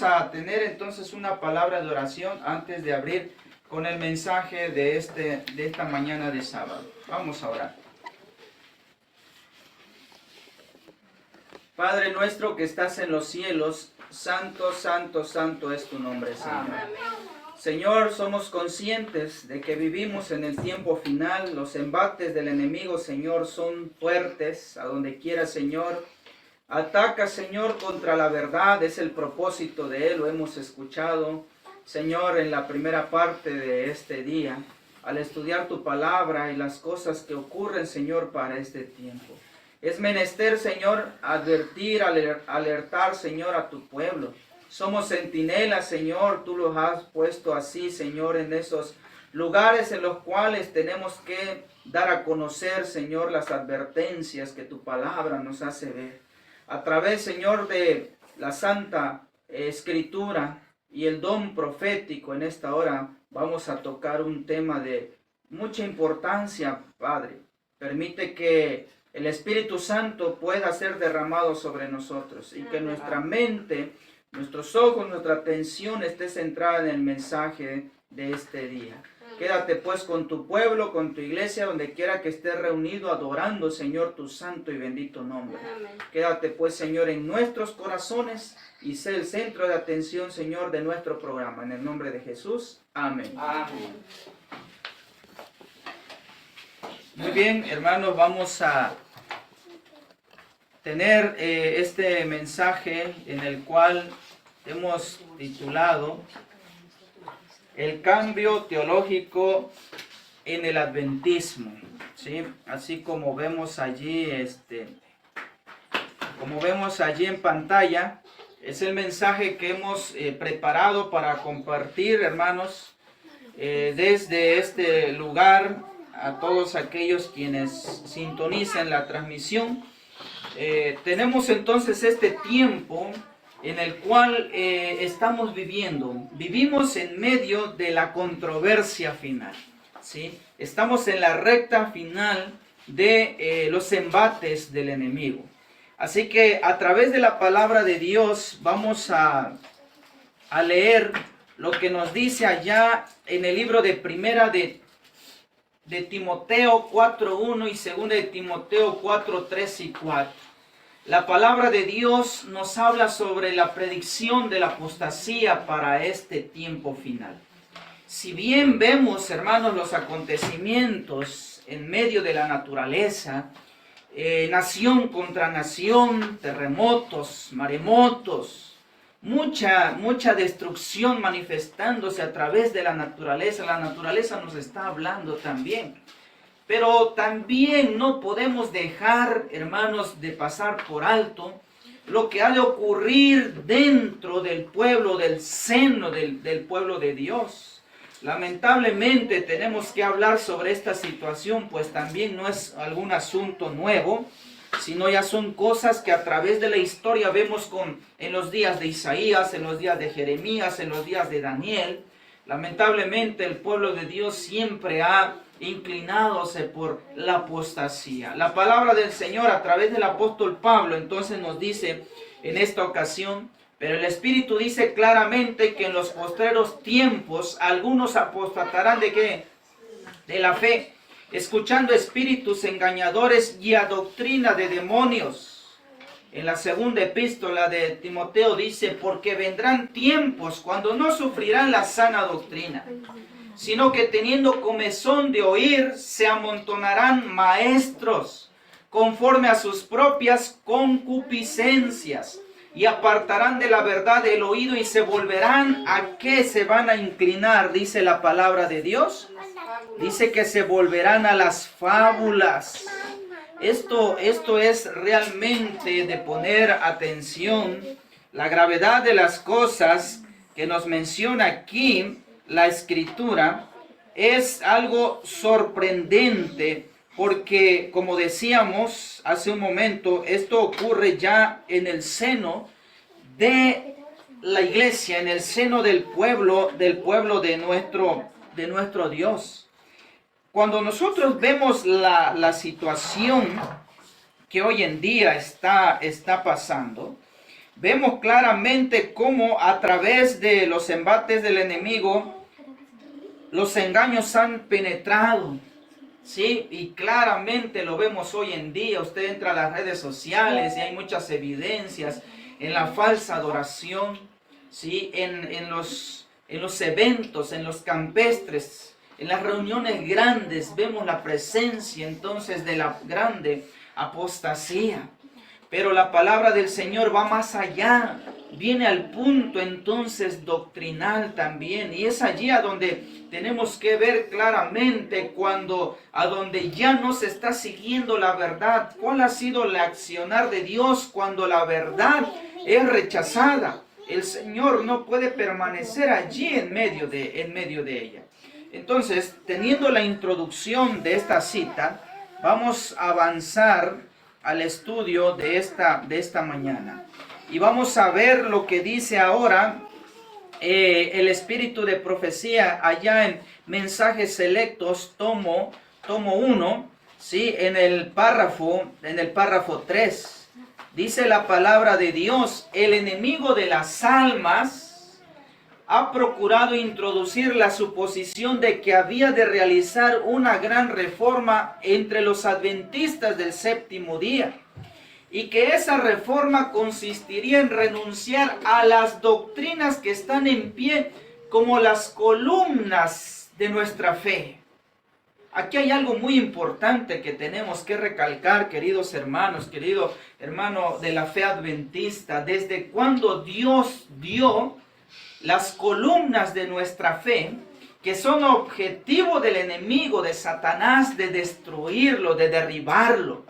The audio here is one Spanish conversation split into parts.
A tener entonces una palabra de oración antes de abrir con el mensaje de esta mañana de sábado. Vamos a orar. Padre nuestro que estás en los cielos, santo, santo, santo es tu nombre, Señor. Amén. Señor, somos conscientes de que vivimos en el tiempo final. Los embates del enemigo, Señor, son fuertes. A donde quiera, Señor, ataca, Señor, contra la verdad. Es el propósito de Él, lo hemos escuchado, Señor, en la primera parte de este día, al estudiar tu palabra y las cosas que ocurren, Señor, para este tiempo. Es menester, Señor, advertir, alertar, Señor, a tu pueblo. Somos centinelas, Señor, tú los has puesto así, Señor, en esos lugares en los cuales tenemos que dar a conocer, Señor, las advertencias que tu palabra nos hace ver. A través, Señor, de la Santa Escritura y el don profético en esta hora, vamos a tocar un tema de mucha importancia, Padre. Permite que el Espíritu Santo pueda ser derramado sobre nosotros y que nuestra mente, nuestros ojos, nuestra atención esté centrada en el mensaje de este día. Quédate pues con tu pueblo, con tu iglesia, donde quiera que esté reunido, adorando, Señor, tu santo y bendito nombre. Amén. Quédate pues, Señor, en nuestros corazones y sé el centro de atención, Señor, de nuestro programa. En el nombre de Jesús. Amén. Amén. Muy bien, hermanos, vamos a tener este mensaje en el cual hemos titulado El cambio teológico en el adventismo, ¿sí? Así como vemos allí, en pantalla, es el mensaje que hemos preparado para compartir, hermanos, desde este lugar a todos aquellos quienes sintonizan la transmisión. Tenemos entonces este tiempo en el cual estamos viviendo. Vivimos en medio de la controversia final, ¿sí? Estamos en la recta final de los embates del enemigo. Así que a través de la palabra de Dios vamos a leer lo que nos dice allá en el libro de Primera de Timoteo 4:1 y Segunda de Timoteo 4:3 y 4. La palabra de Dios nos habla sobre la predicción de la apostasía para este tiempo final. Si bien vemos, hermanos, los acontecimientos en medio de la naturaleza, nación contra nación, terremotos, maremotos, mucha destrucción manifestándose a través de la naturaleza nos está hablando también. Pero también no podemos dejar, hermanos, de pasar por alto lo que ha de ocurrir dentro del pueblo, del seno del pueblo de Dios. Lamentablemente tenemos que hablar sobre esta situación, pues también no es algún asunto nuevo, sino ya son cosas que a través de la historia vemos en los días de Isaías, en los días de Jeremías, en los días de Daniel. Lamentablemente el pueblo de Dios siempre ha inclinándose por la apostasía. La palabra del Señor a través del apóstol Pablo entonces nos dice en esta ocasión: pero el Espíritu dice claramente que en los postreros tiempos algunos apostatarán ¿de qué? De la fe, escuchando espíritus engañadores y a doctrina de demonios. En la segunda epístola de Timoteo dice: porque vendrán tiempos cuando no sufrirán la sana doctrina, sino que teniendo comezón de oír, se amontonarán maestros conforme a sus propias concupiscencias, y apartarán de la verdad el oído y se volverán ¿a qué se van a inclinar? Dice la palabra de Dios. Dice que se volverán a las fábulas. Esto es realmente de poner atención. La gravedad de las cosas que nos menciona aquí la Escritura es algo sorprendente, porque como decíamos hace un momento, esto ocurre ya en el seno de la iglesia, en el seno del pueblo de nuestro Dios. Cuando nosotros vemos la situación que hoy en día está pasando, vemos claramente cómo a través de los embates del enemigo, los engaños han penetrado. Sí, y claramente lo vemos hoy en día. Usted entra a las redes sociales y hay muchas evidencias en la falsa adoración, sí, en los eventos, en los campestres, en las reuniones grandes, vemos la presencia entonces de la grande apostasía. Pero la palabra del Señor va más allá, viene al punto entonces doctrinal también, y es allí a donde tenemos que ver claramente a donde ya no se está siguiendo la verdad. ¿Cuál ha sido el accionar de Dios cuando la verdad es rechazada? El Señor no puede permanecer allí en medio de ella. Entonces, teniendo la introducción de esta cita, vamos a avanzar al estudio de esta mañana. Y vamos a ver lo que dice ahora el espíritu de profecía allá en Mensajes Selectos, tomo 1, ¿sí? en el párrafo 3. Dice la palabra de Dios: el enemigo de las almas ha procurado introducir la suposición de que había de realizar una gran reforma entre los adventistas del séptimo día, y que esa reforma consistiría en renunciar a las doctrinas que están en pie como las columnas de nuestra fe. Aquí hay algo muy importante que tenemos que recalcar, queridos hermanos, querido hermano de la fe adventista. Desde cuando Dios dio las columnas de nuestra fe, que son objetivo del enemigo, de Satanás, de destruirlo, de derribarlo.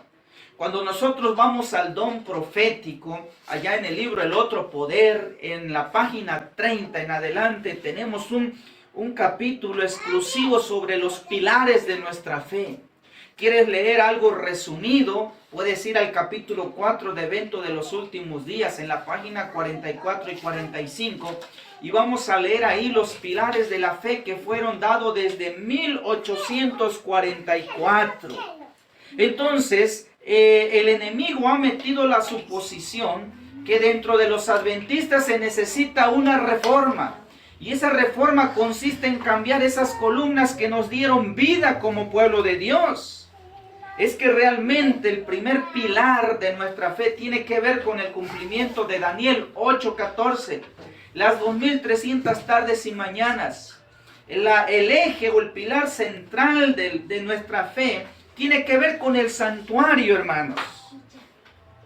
Cuando nosotros vamos al don profético, allá en el libro El Otro Poder, en la página 30 en adelante, tenemos un capítulo exclusivo sobre los pilares de nuestra fe. ¿Quieres leer algo resumido? Puedes ir al capítulo 4 de Evento de los Últimos Días, en la página 44 y 45, y vamos a leer ahí los pilares de la fe que fueron dados desde 1844. Entonces, el enemigo ha metido la suposición que dentro de los adventistas se necesita una reforma. Y esa reforma consiste en cambiar esas columnas que nos dieron vida como pueblo de Dios. Es que realmente el primer pilar de nuestra fe tiene que ver con el cumplimiento de Daniel 8:14. Las 2300 tardes y mañanas. El eje o el pilar central de nuestra fe tiene que ver con el santuario, hermanos.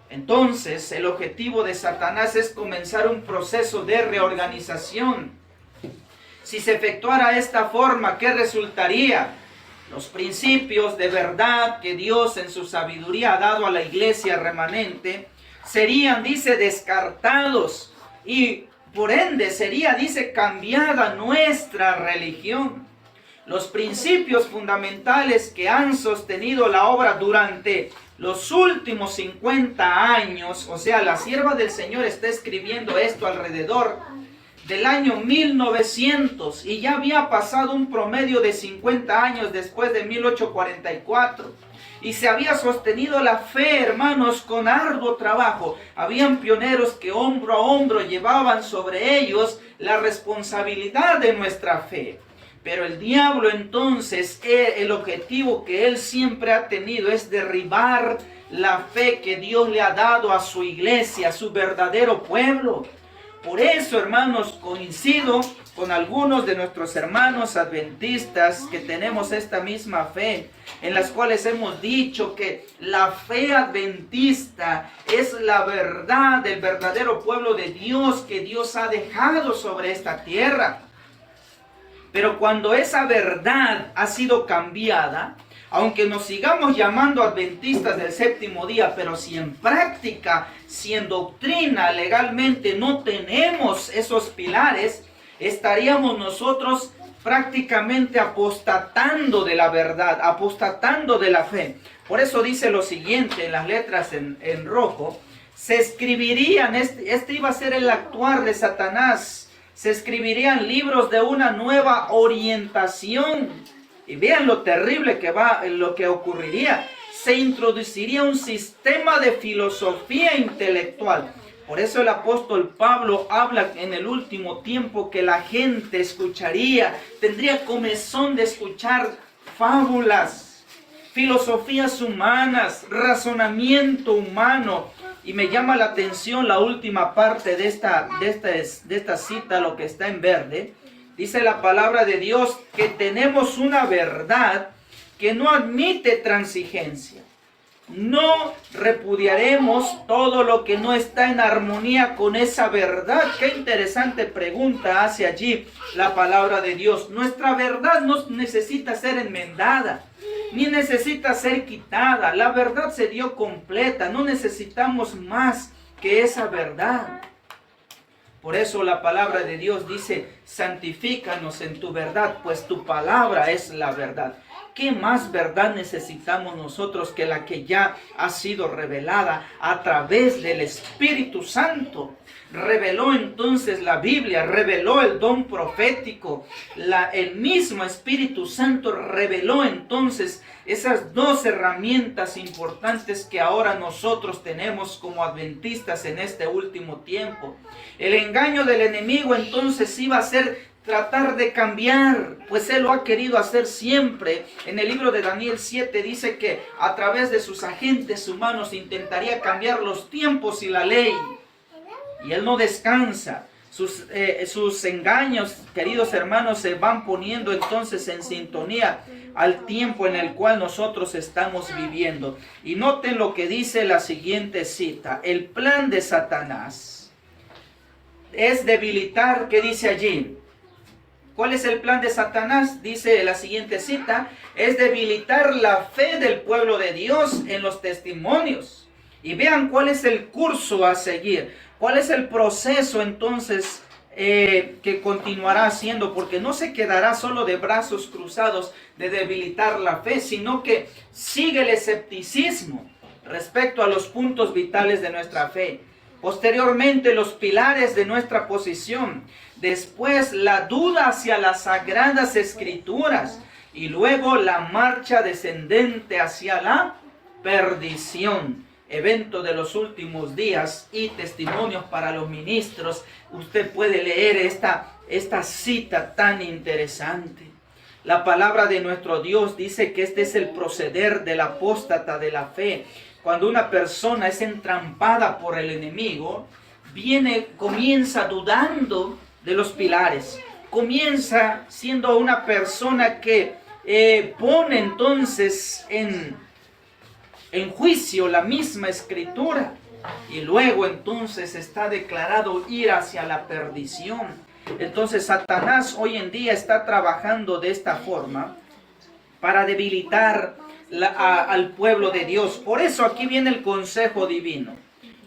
Entonces, el objetivo de Satanás es comenzar un proceso de reorganización. Si se efectuara esta forma, ¿qué resultaría? Los principios de verdad que Dios en su sabiduría ha dado a la iglesia remanente serían, dice, descartados, y por ende sería, dice, cambiada nuestra religión. Los principios fundamentales que han sostenido la obra durante los últimos 50 años, o sea, la sierva del Señor está escribiendo esto alrededor del año 1900, y ya había pasado un promedio de 50 años después de 1844, y se había sostenido la fe, hermanos, con arduo trabajo. Habían pioneros que hombro a hombro llevaban sobre ellos la responsabilidad de nuestra fe. Pero el diablo entonces, el objetivo que él siempre ha tenido es derribar la fe que Dios le ha dado a su iglesia, a su verdadero pueblo. Por eso, hermanos, coincido con algunos de nuestros hermanos adventistas que tenemos esta misma fe, en las cuales hemos dicho que la fe adventista es la verdad del verdadero pueblo de Dios que Dios ha dejado sobre esta tierra. Pero cuando esa verdad ha sido cambiada, aunque nos sigamos llamando adventistas del séptimo día, pero si en práctica, si en doctrina, legalmente no tenemos esos pilares, estaríamos nosotros prácticamente apostatando de la verdad, apostatando de la fe. Por eso dice lo siguiente en las letras en rojo: se escribirían, este iba a ser el actuar de Satanás, se escribirían libros de una nueva orientación. Y vean lo terrible lo que ocurriría. Se introduciría un sistema de filosofía intelectual. Por eso el apóstol Pablo habla en el último tiempo que la gente tendría comezón de escuchar fábulas, filosofías humanas, razonamiento humano. Y me llama la atención la última parte de esta cita, lo que está en verde. Dice la palabra de Dios que tenemos una verdad que no admite transigencia. No repudiaremos todo lo que no está en armonía con esa verdad. Qué interesante pregunta hace allí la palabra de Dios. Nuestra verdad no necesita ser enmendada, ni necesita ser quitada. La verdad se dio completa. No necesitamos más que esa verdad. Por eso la palabra de Dios dice, santifícanos en tu verdad, pues tu palabra es la verdad. ¿Qué más verdad necesitamos nosotros que la que ya ha sido revelada a través del Espíritu Santo? Reveló entonces la Biblia, reveló el don profético. El mismo Espíritu Santo reveló entonces esas dos herramientas importantes que ahora nosotros tenemos como adventistas en este último tiempo. El engaño del enemigo entonces iba a ser tratar de cambiar, pues él lo ha querido hacer siempre. En el libro de Daniel 7 dice que a través de sus agentes humanos intentaría cambiar los tiempos y la ley. Y él no descansa. Sus engaños, queridos hermanos, se van poniendo entonces en sintonía al tiempo en el cual nosotros estamos viviendo. Y noten lo que dice la siguiente cita. El plan de Satanás es debilitar, ¿qué dice allí? ¿Cuál es el plan de Satanás? Dice la siguiente cita, es debilitar la fe del pueblo de Dios en los testimonios. Y vean cuál es el curso a seguir, cuál es el proceso entonces que continuará haciendo, porque no se quedará solo de brazos cruzados de debilitar la fe, sino que sigue el escepticismo respecto a los puntos vitales de nuestra fe. Posteriormente los pilares de nuestra posición. Después la duda hacia las sagradas escrituras. Y luego la marcha descendente hacia la perdición. Evento de los últimos días y testimonios para los ministros. Usted puede leer esta cita tan interesante. La palabra de nuestro Dios dice que este es el proceder del apóstata de la fe. Cuando una persona es entrampada por el enemigo, comienza dudando de los pilares. Comienza siendo una persona que pone entonces en juicio la misma escritura. Y luego entonces está declarado ir hacia la perdición. Entonces Satanás hoy en día está trabajando de esta forma para debilitar al pueblo de Dios. Por eso aquí viene el consejo divino.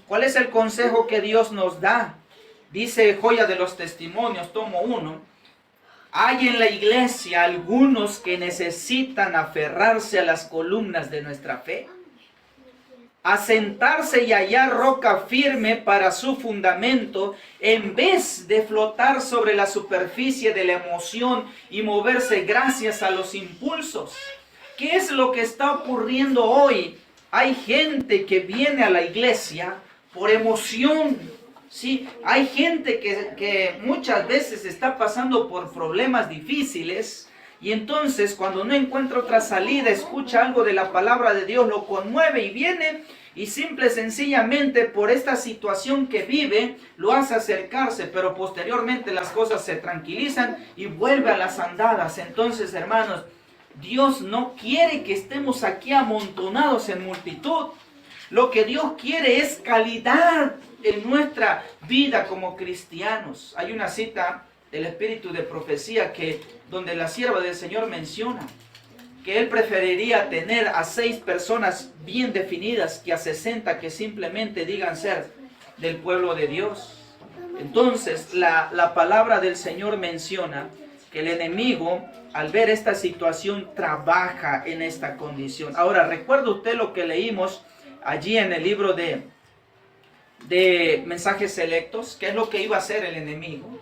¿Cuál es el consejo que Dios nos da? Dice Joya de los Testimonios, tomo 1. Hay en la iglesia algunos que necesitan aferrarse a las columnas de nuestra fe, asentarse y hallar roca firme para su fundamento, en vez de flotar sobre la superficie de la emoción y moverse gracias a los impulsos. ¿Qué es lo que está ocurriendo hoy? Hay gente que viene a la iglesia por emoción. Sí, hay gente que muchas veces está pasando por problemas difíciles y entonces cuando no encuentra otra salida, escucha algo de la palabra de Dios, lo conmueve y viene y simple y sencillamente por esta situación que vive lo hace acercarse, pero posteriormente las cosas se tranquilizan y vuelve a las andadas. Entonces, hermanos, Dios no quiere que estemos aquí amontonados en multitud. Lo que Dios quiere es calidad en nuestra vida como cristianos. Hay una cita del espíritu de profecía donde la sierva del Señor menciona que Él preferiría tener a 6 personas bien definidas que a 60 que simplemente digan ser del pueblo de Dios. Entonces la palabra del Señor menciona que el enemigo, al ver esta situación, trabaja en esta condición. Ahora, ¿recuerda usted lo que leímos allí en el libro de mensajes selectos? ¿Qué es lo que iba a hacer el enemigo?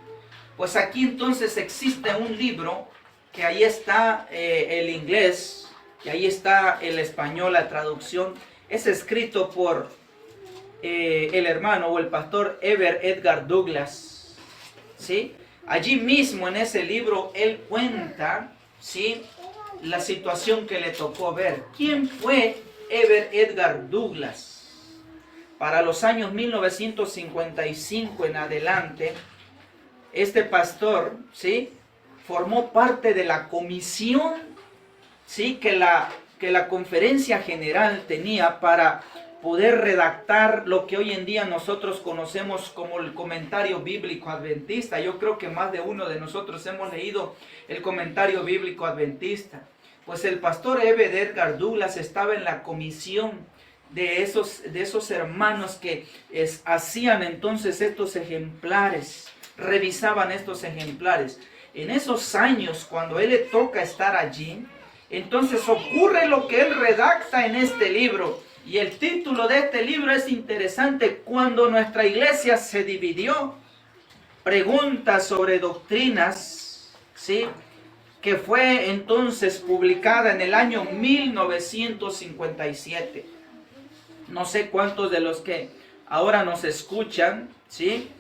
Pues aquí entonces existe un libro, que ahí está el inglés, y ahí está el español, la traducción. Es escrito por el hermano o el pastor Ever Edgar Douglas, ¿sí? Allí mismo en ese libro él cuenta, ¿sí?, la situación que le tocó ver. ¿Quién fue Ever Edgar Douglas? Para los años 1955 en adelante, este pastor, ¿sí?, formó parte de la comisión, ¿sí?, que la Conferencia General tenía para poder redactar lo que hoy en día nosotros conocemos como el comentario bíblico adventista. Yo creo que más de uno de nosotros hemos leído el comentario bíblico adventista. Pues el pastor Ever Edgar Douglas estaba en la comisión de esos hermanos que hacían entonces estos ejemplares, revisaban estos ejemplares. En esos años, cuando él le toca estar allí, entonces ocurre lo que él redacta en este libro. Y el título de este libro es interesante: Cuando nuestra iglesia se dividió. Preguntas sobre doctrinas, ¿sí?, que fue entonces publicada en el año 1957. No sé cuántos de los que ahora nos escuchan, ¿sí?,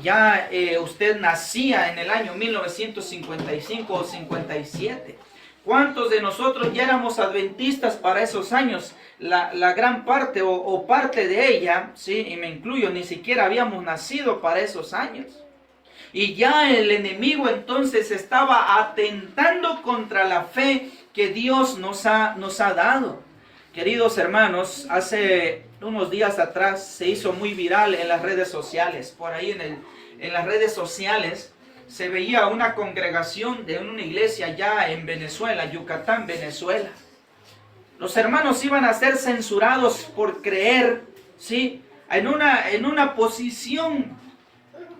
ya usted nacía en el año 1955 o 57. ¿Cuántos de nosotros ya éramos adventistas para esos años? La gran parte o parte de ella, ¿sí?, y me incluyo, ni siquiera habíamos nacido para esos años. Y ya el enemigo entonces estaba atentando contra la fe que Dios nos ha dado. Queridos hermanos, hace unos días atrás se hizo muy viral en las redes sociales. Por ahí en las redes sociales se veía una congregación de una iglesia ya en Venezuela, Yucatán, Venezuela. Los hermanos iban a ser censurados por creer, ¿sí?, en una posición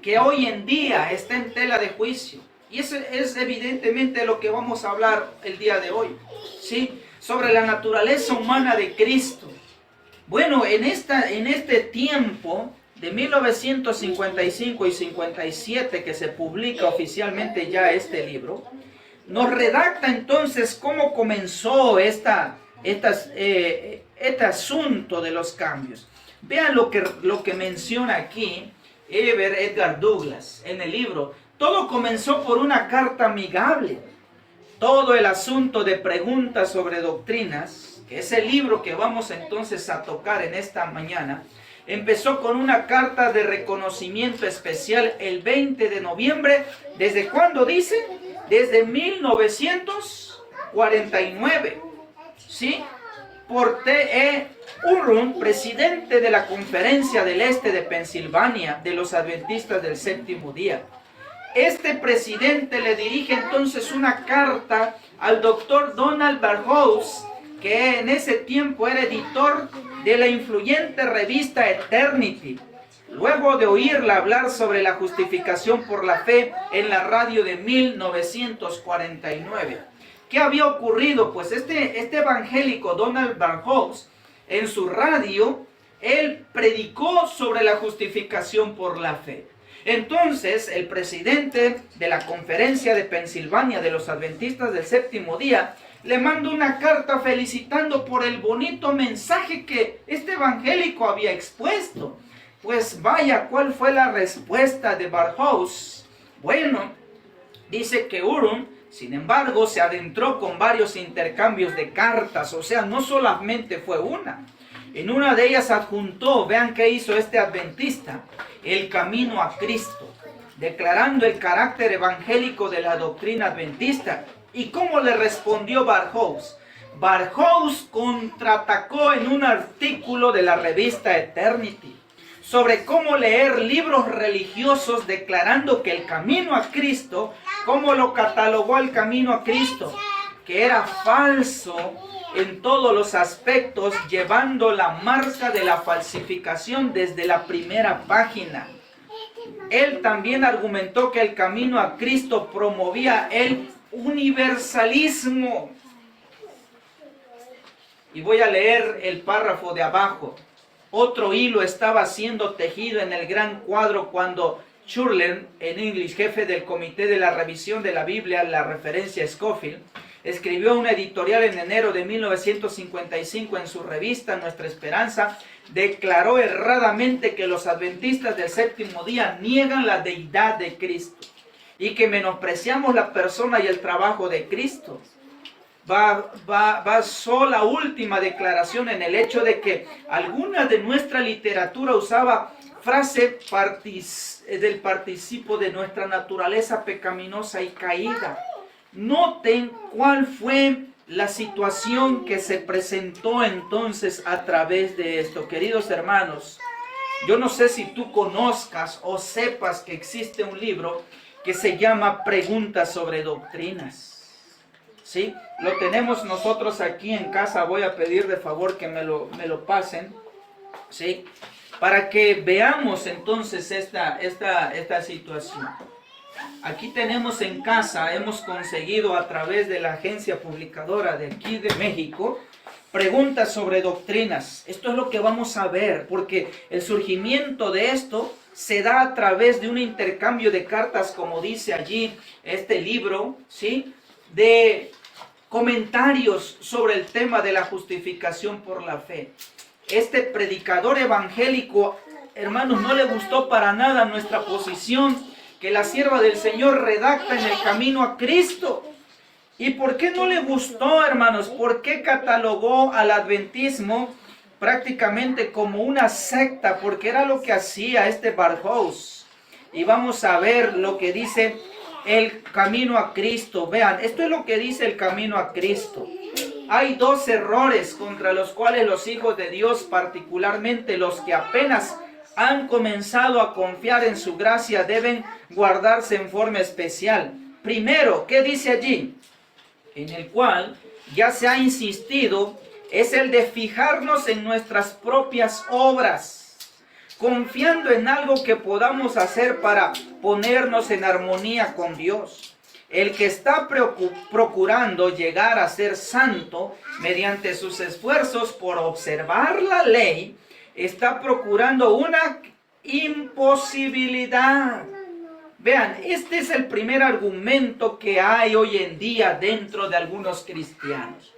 que hoy en día está en tela de juicio. Y eso es evidentemente lo que vamos a hablar el día de hoy, ¿sí?, sobre la naturaleza humana de Cristo. Bueno, en este tiempo de 1955 y 57 que se publica oficialmente ya este libro, nos redacta entonces cómo comenzó este asunto de los cambios. Vean lo que menciona aquí Ever Edgar Douglas en el libro. Todo comenzó por una carta amigable. Todo el asunto de preguntas sobre doctrinas, que es el libro que vamos entonces a tocar en esta mañana, empezó con una carta de reconocimiento especial el 20 de noviembre. ¿Desde cuándo dice? Desde 1949. ¿Sí? Por T.E. Urun, presidente de la Conferencia del Este de Pensilvania de los Adventistas del Séptimo Día. Este presidente le dirige entonces una carta al doctor Donald Barhouse, que en ese tiempo era editor de la influyente revista Eternity, luego de oírla hablar sobre la justificación por la fe en la radio de 1949. ¿Qué había ocurrido? Pues este evangélico Donald Barhouse, en su radio, él predicó sobre la justificación por la fe. Entonces, el presidente de la Conferencia de Pensilvania de los Adventistas del Séptimo Día le manda una carta felicitando por el bonito mensaje que este evangélico había expuesto. Pues vaya, ¿cuál fue la respuesta de Barhouse? Bueno, dice que Urun, sin embargo, se adentró con varios intercambios de cartas, o sea, no solamente fue una. En una de ellas adjuntó, vean qué hizo este adventista, el camino a Cristo, declarando el carácter evangélico de la doctrina adventista. ¿Y cómo le respondió Barhouse? Barhouse contraatacó en un artículo de la revista Eternity sobre cómo leer libros religiosos declarando que el camino a Cristo, cómo lo catalogó el camino a Cristo, que era falso en todos los aspectos, llevando la marca de la falsificación desde la primera página. Él también argumentó que el camino a Cristo promovía el universalismo. Y voy a leer el párrafo de abajo. Otro hilo estaba siendo tejido en el gran cuadro cuando Churlen, en inglés, jefe del comité de la revisión de la Biblia, la referencia Scofield, escribió un editorial en enero de 1955 en su revista Nuestra Esperanza, declaró erradamente que los adventistas del séptimo día niegan la deidad de Cristo y que menospreciamos la persona y el trabajo de Cristo. Basó la última declaración en el hecho de que alguna de nuestra literatura usaba frase del participio de nuestra naturaleza pecaminosa y caída. Noten cuál fue la situación que se presentó entonces a través de esto. Queridos hermanos, yo no sé si tú conozcas o sepas que existe un libro que se llama Preguntas sobre Doctrinas. ¿Sí? Lo tenemos nosotros aquí en casa. Voy a pedir de favor que me lo pasen, ¿sí? Para que veamos entonces esta situación. Aquí tenemos en casa, hemos conseguido a través de la agencia publicadora de aquí de México, Preguntas sobre Doctrinas. Esto es lo que vamos a ver, porque el surgimiento de esto se da a través de un intercambio de cartas, como dice allí este libro, ¿sí? De comentarios sobre el tema de la justificación por la fe. Este predicador evangélico, hermanos, no le gustó para nada nuestra posición que la sierva del Señor redacta en el camino a Cristo. ¿Y por qué no le gustó, hermanos? ¿Por qué catalogó al adventismo prácticamente como una secta? Porque era lo que hacía este Barjous. Y vamos a ver lo que dice el camino a Cristo. Vean, esto es lo que dice el camino a Cristo. Hay dos errores contra los cuales los hijos de Dios, particularmente los que apenas han comenzado a confiar en su gracia, deben guardarse en forma especial. Primero, ¿qué dice allí? En el cual ya se ha insistido, es el de fijarnos en nuestras propias obras, confiando en algo que podamos hacer para ponernos en armonía con Dios. El que está procurando llegar a ser santo mediante sus esfuerzos por observar la ley, está procurando una imposibilidad. Vean, este es el primer argumento que hay hoy en día dentro de algunos cristianos.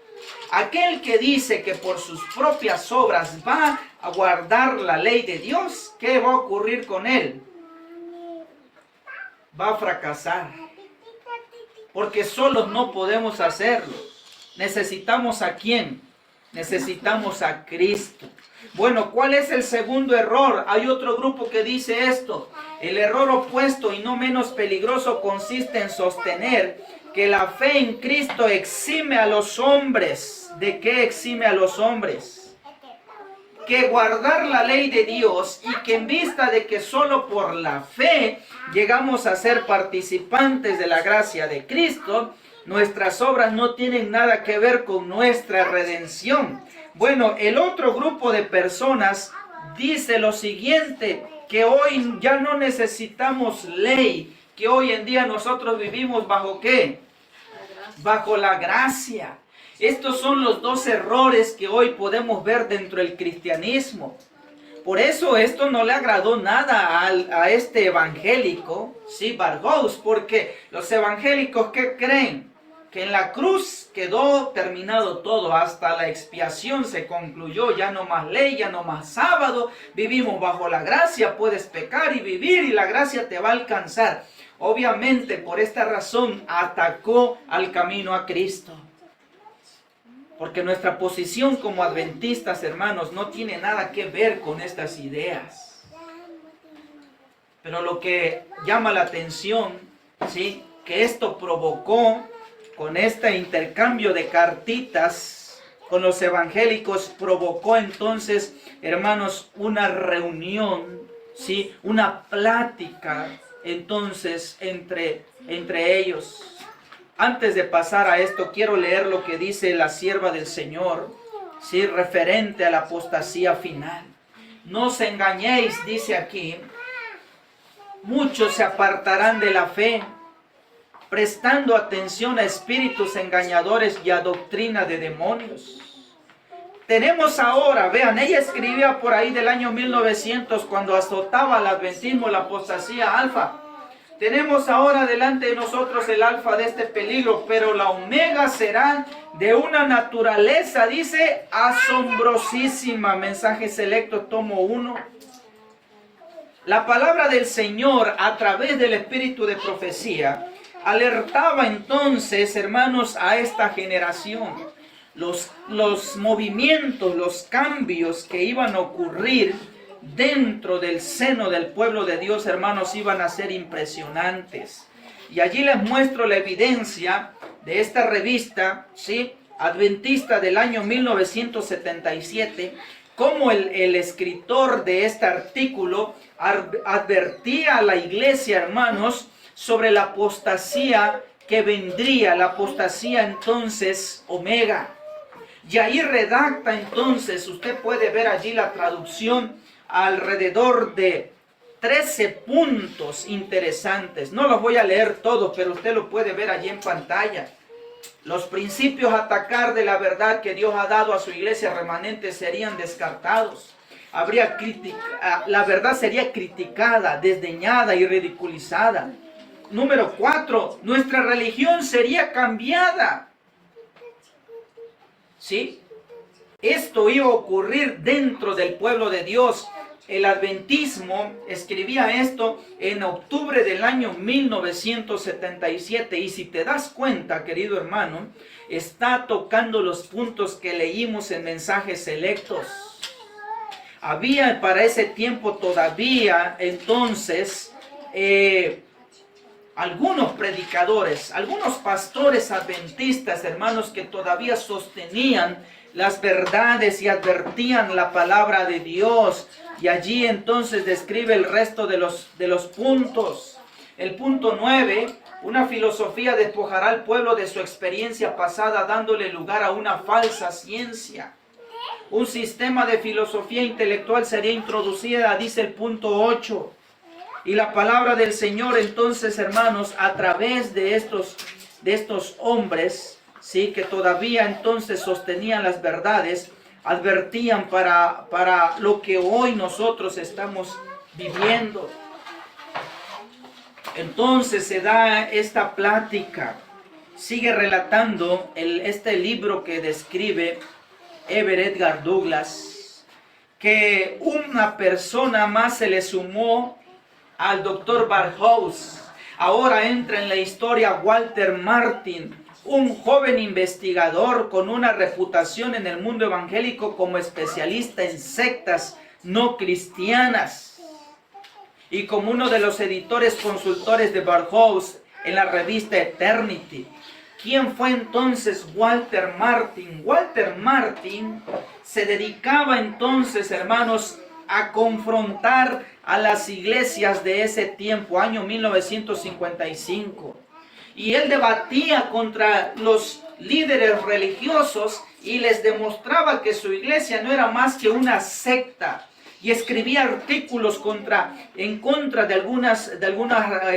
Aquel que dice que por sus propias obras va a guardar la ley de Dios, ¿qué va a ocurrir con él? Va a fracasar. Porque solos no podemos hacerlo. Necesitamos ¿a quién? Necesitamos a Cristo. Bueno, ¿cuál es el segundo error? Hay otro grupo que dice esto. El error opuesto y no menos peligroso consiste en sostener que la fe en Cristo exime a los hombres. ¿De qué exime a los hombres? Que guardar la ley de Dios, y que en vista de que solo por la fe llegamos a ser participantes de la gracia de Cristo, nuestras obras no tienen nada que ver con nuestra redención. Bueno, el otro grupo de personas dice lo siguiente, que hoy ya no necesitamos ley, que hoy en día nosotros vivimos ¿bajo qué? Bajo la gracia. Estos son los dos errores que hoy podemos ver dentro del cristianismo. Por eso esto no le agradó nada a este evangélico, ¿sí? Barjous, porque los evangélicos, ¿qué creen? Que en la cruz quedó terminado todo, hasta la expiación se concluyó, ya no más ley, ya no más sábado, vivimos bajo la gracia, puedes pecar y vivir y la gracia te va a alcanzar. Obviamente por esta razón atacó al camino a Cristo. Porque nuestra posición como adventistas, hermanos, no tiene nada que ver con estas ideas. Pero lo que llama la atención, ¿sí? Que esto provocó, con este intercambio de cartitas con los evangélicos, provocó entonces, hermanos, una reunión, ¿sí? Una plática, entonces, entre ellos. Antes de pasar a esto, quiero leer lo que dice la sierva del Señor, ¿sí? Referente a la apostasía final. No os engañéis, dice aquí, muchos se apartarán de la fe, prestando atención a espíritus engañadores y a doctrina de demonios. Tenemos ahora, vean, ella escribía por ahí del año 1900, cuando azotaba al adventismo la apostasía alfa. Tenemos ahora delante de nosotros el alfa de este peligro, pero la omega será de una naturaleza, dice, asombrosísima. Mensaje selecto, tomo 1. La palabra del Señor a través del espíritu de profecía alertaba entonces, hermanos, a esta generación. Los movimientos, los cambios que iban a ocurrir dentro del seno del pueblo de Dios, hermanos, iban a ser impresionantes. Y allí les muestro la evidencia de esta revista, ¿sí?, adventista del año 1977, cómo el escritor de este artículo advertía a la iglesia, hermanos, sobre la apostasía que vendría, la apostasía entonces omega. Y ahí redacta entonces, usted puede ver allí la traducción, alrededor de 13 puntos interesantes. No los voy a leer todos, pero usted lo puede ver allí en pantalla. Los principios a atacar de la verdad que Dios ha dado a su iglesia remanente serían descartados. La verdad sería criticada, desdeñada y ridiculizada. Número 4, nuestra religión sería cambiada. ¿Sí? Esto iba a ocurrir dentro del pueblo de Dios. El adventismo escribía esto en octubre del año 1977. Y si te das cuenta, querido hermano, está tocando los puntos que leímos en mensajes selectos. Había para ese tiempo todavía entonces algunos predicadores, algunos pastores adventistas, hermanos, que todavía sostenían las verdades y advertían la palabra de Dios. Y allí entonces describe el resto de los puntos. El punto 9, una filosofía despojará al pueblo de su experiencia pasada, dándole lugar a una falsa ciencia. Un sistema de filosofía intelectual sería introducida, dice el punto 8. Y la palabra del Señor entonces, hermanos, a través de estos hombres, ¿sí?, que todavía entonces sostenían las verdades, advertían para lo que hoy nosotros estamos viviendo. Entonces se da esta plática. Sigue relatando este libro que describe Edgar Douglas, que una persona más se le sumó al doctor Barhouse. Ahora entra en la historia Walter Martin, un joven investigador con una reputación en el mundo evangélico como especialista en sectas no cristianas y como uno de los editores consultores de Barhouse en la revista Eternity. ¿Quién fue entonces Walter Martin? Walter Martin se dedicaba entonces, hermanos, a confrontar a las iglesias de ese tiempo, año 1955. Y él debatía contra los líderes religiosos y les demostraba que su iglesia no era más que una secta. Y escribía artículos en contra de algunas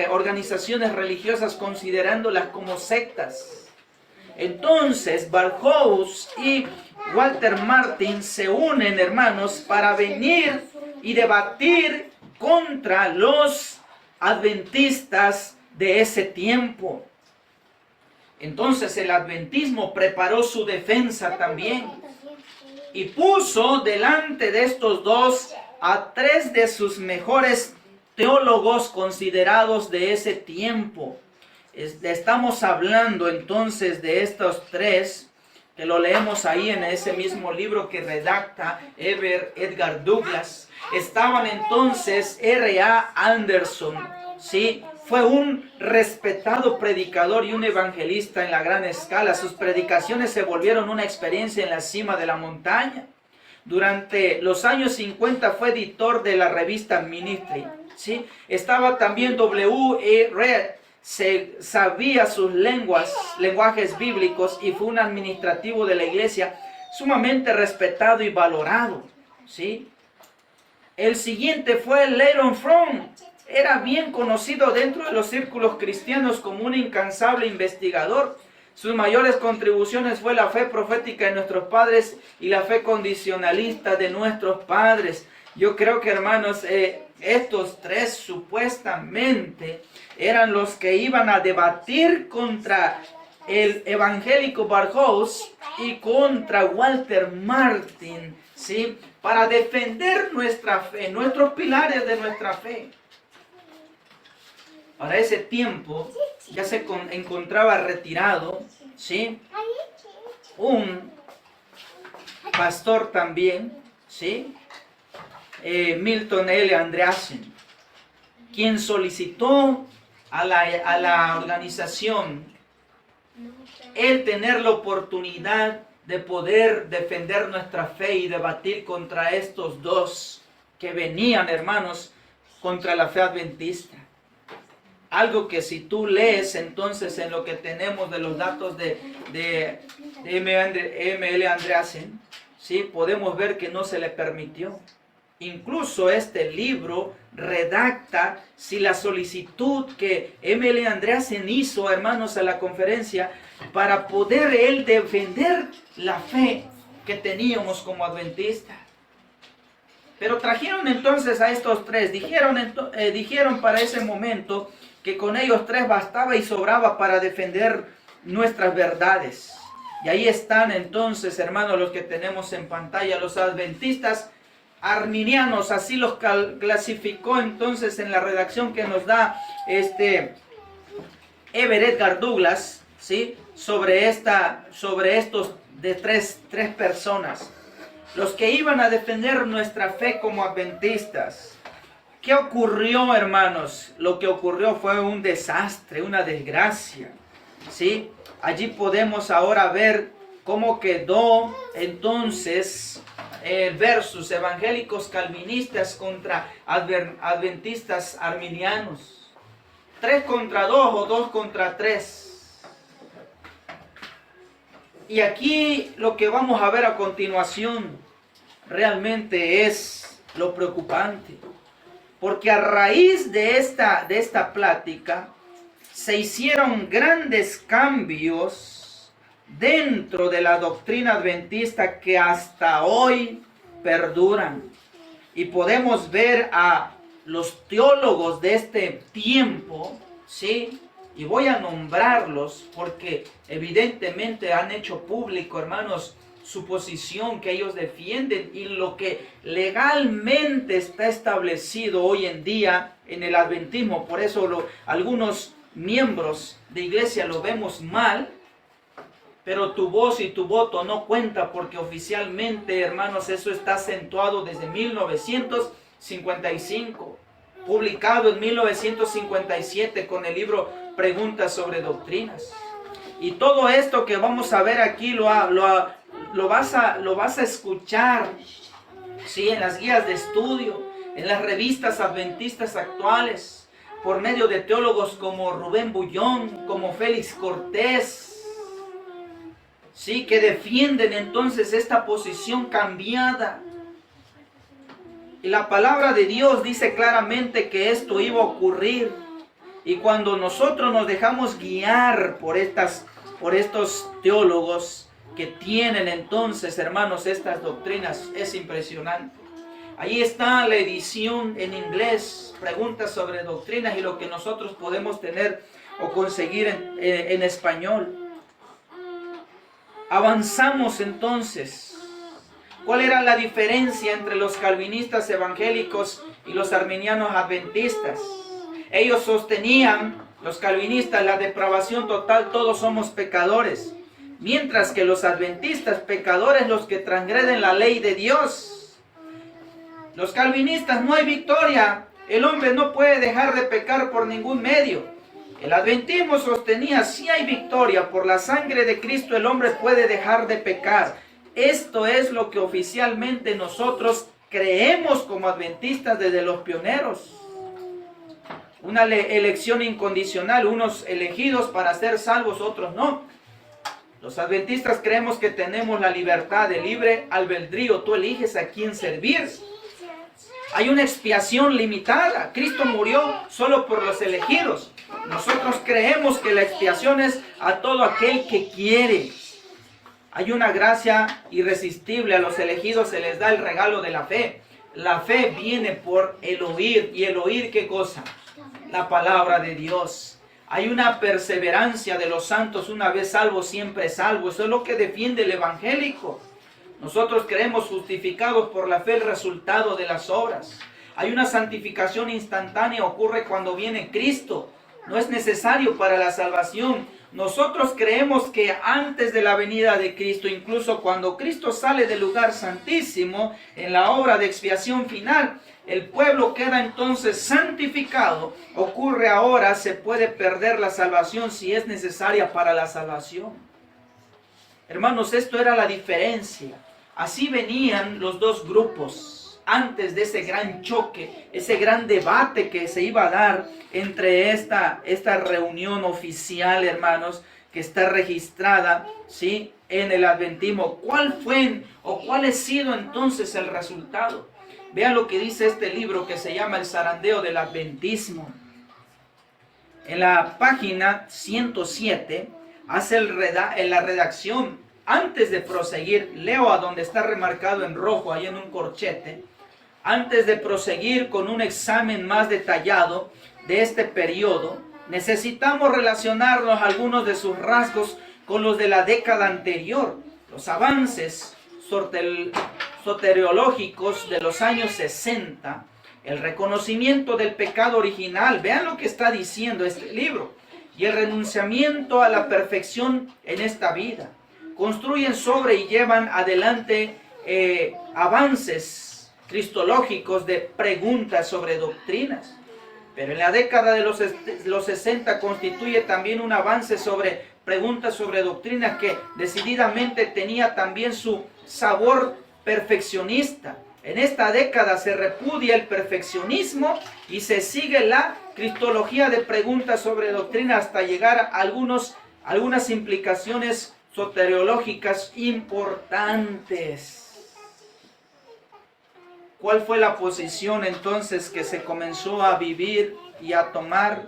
organizaciones religiosas, considerándolas como sectas. Entonces Barhouse y Walter Martin se unen, hermanos, para venir y debatir contra los adventistas de ese tiempo. Entonces el adventismo preparó su defensa también y puso delante de estos dos a 3 de sus mejores teólogos considerados de ese tiempo. Estamos hablando entonces de estos 3, que lo leemos ahí en ese mismo libro que redacta Edgar Douglas. Estaban entonces R.A. Anderson, ¿sí? Fue un respetado predicador y un evangelista en la gran escala. Sus predicaciones se volvieron una experiencia en la cima de la montaña. Durante los años 50 fue editor de la revista Ministry, ¿sí? Estaba también W.E. Reed. Se sabía sus lenguajes bíblicos y fue un administrativo de la iglesia sumamente respetado y valorado, ¿sí? El siguiente fue Leighton Fromm. Era bien conocido dentro de los círculos cristianos como un incansable investigador. Sus mayores contribuciones fue la fe profética de nuestros padres y la fe condicionalista de nuestros padres. Yo creo que, hermanos, estos tres supuestamente eran los que iban a debatir contra el evangélico Barjos y contra Walter Martin, ¿sí? Para defender nuestra fe, nuestros pilares de nuestra fe. Para ese tiempo ya se encontraba retirado, ¿sí? Un pastor también, ¿sí? Milton L. Andreasen, quien solicitó a la organización el tener la oportunidad de poder defender nuestra fe y debatir contra estos dos que venían, hermanos, contra la fe adventista. Algo que si tú lees entonces en lo que tenemos de los datos de M.L. Andreasen, ¿sí? Podemos ver que no se le permitió. Incluso este libro redacta si la solicitud que M.L. Andreasen hizo, hermanos, a la conferencia para poder él defender la fe que teníamos como adventistas. Pero trajeron entonces a estos tres, dijeron para ese momento que con ellos tres bastaba y sobraba para defender nuestras verdades. Y ahí están entonces, hermanos, los que tenemos en pantalla, los adventistas arminianos, así los clasificó entonces en la redacción que nos da Edgar Douglas, ¿sí? sobre estos de tres personas, los que iban a defender nuestra fe como adventistas. ¿Qué ocurrió, hermanos? Lo que ocurrió fue un desastre, una desgracia, ¿sí? Allí podemos ahora ver cómo quedó entonces versus evangélicos calvinistas contra adventistas arminianos. 3 contra 2 o 2 contra 3. Y aquí lo que vamos a ver a continuación realmente es lo preocupante. Porque a raíz de esta plática se hicieron grandes cambios dentro de la doctrina adventista que hasta hoy perduran. Y podemos ver a los teólogos de este tiempo, ¿sí? Y voy a nombrarlos porque evidentemente han hecho público, hermanos, su posición que ellos defienden y lo que legalmente está establecido hoy en día en el adventismo. Por eso algunos miembros de iglesia lo vemos mal, pero tu voz y tu voto no cuenta porque oficialmente, hermanos, eso está acentuado desde 1955, publicado en 1957 con el libro Preguntas sobre Doctrinas. Y todo esto que vamos a ver aquí lo vas a escuchar, ¿sí? En las guías de estudio, en las revistas adventistas actuales, por medio de teólogos como Rubén Bullón, como Félix Cortés, ¿sí? Que defienden entonces esta posición cambiada. Y la palabra de Dios dice claramente que esto iba a ocurrir. Y cuando nosotros nos dejamos guiar por estos teólogos que tienen entonces, hermanos, estas doctrinas, es impresionante. Ahí está la edición en inglés, Preguntas sobre Doctrinas, y lo que nosotros podemos tener o conseguir en español. Avanzamos entonces. ¿Cuál era la diferencia entre los calvinistas evangélicos y los arminianos adventistas? Ellos sostenían, los calvinistas, la depravación total, todos somos pecadores. Mientras que los adventistas, pecadores los que transgreden la ley de Dios. Los calvinistas, no hay victoria. El hombre no puede dejar de pecar por ningún medio. El adventismo sostenía, sí hay victoria. Por la sangre de Cristo el hombre puede dejar de pecar. Esto es lo que oficialmente nosotros creemos como adventistas desde los pioneros. Una elección incondicional, unos elegidos para ser salvos, otros no. Los adventistas creemos que tenemos la libertad de libre albedrío. Tú eliges a quién servir. Hay una expiación limitada. Cristo murió solo por los elegidos. Nosotros creemos que la expiación es a todo aquel que quiere. Hay una gracia irresistible. A los elegidos se les da el regalo de la fe. La fe viene por el oír. ¿Y el oír qué cosa? La palabra de Dios. Hay una perseverancia de los santos, una vez salvo, siempre salvo. Eso es lo que defiende el evangélico. Nosotros creemos justificados por la fe, el resultado de las obras. Hay una santificación instantánea, ocurre cuando viene Cristo. No es necesario para la salvación. Nosotros creemos que antes de la venida de Cristo, incluso cuando Cristo sale del lugar santísimo, en la obra de expiación final, el pueblo queda entonces santificado. Ocurre ahora, se puede perder la salvación si es necesaria para la salvación. Hermanos, esto era la diferencia. Así venían los dos grupos antes de ese gran choque, ese gran debate que se iba a dar entre esta reunión oficial, hermanos, que está registrada, ¿sí?, en el adventismo. ¿Cuál fue o cuál ha sido entonces el resultado? Vean lo que dice este libro que se llama El zarandeo del adventismo. En la página 107 hace la redacción. Antes de proseguir, leo a donde está remarcado en rojo, ahí en un corchete. Antes de proseguir con un examen más detallado de este periodo, necesitamos relacionarnos algunos de sus rasgos con los de la década anterior. Los avances soteriológicos de los años 60, el reconocimiento del pecado original, vean lo que está diciendo este libro, y el renunciamiento a la perfección en esta vida, construyen sobre y llevan adelante avances cristológicos de preguntas sobre doctrinas. Pero en la década de los 60 constituye también un avance sobre preguntas sobre doctrinas que decididamente tenía también su sabor perfeccionista. En esta década se repudia el perfeccionismo y se sigue la cristología de preguntas sobre doctrina hasta llegar a algunas implicaciones soteriológicas importantes. ¿Cuál fue la posición entonces que se comenzó a vivir y a tomar?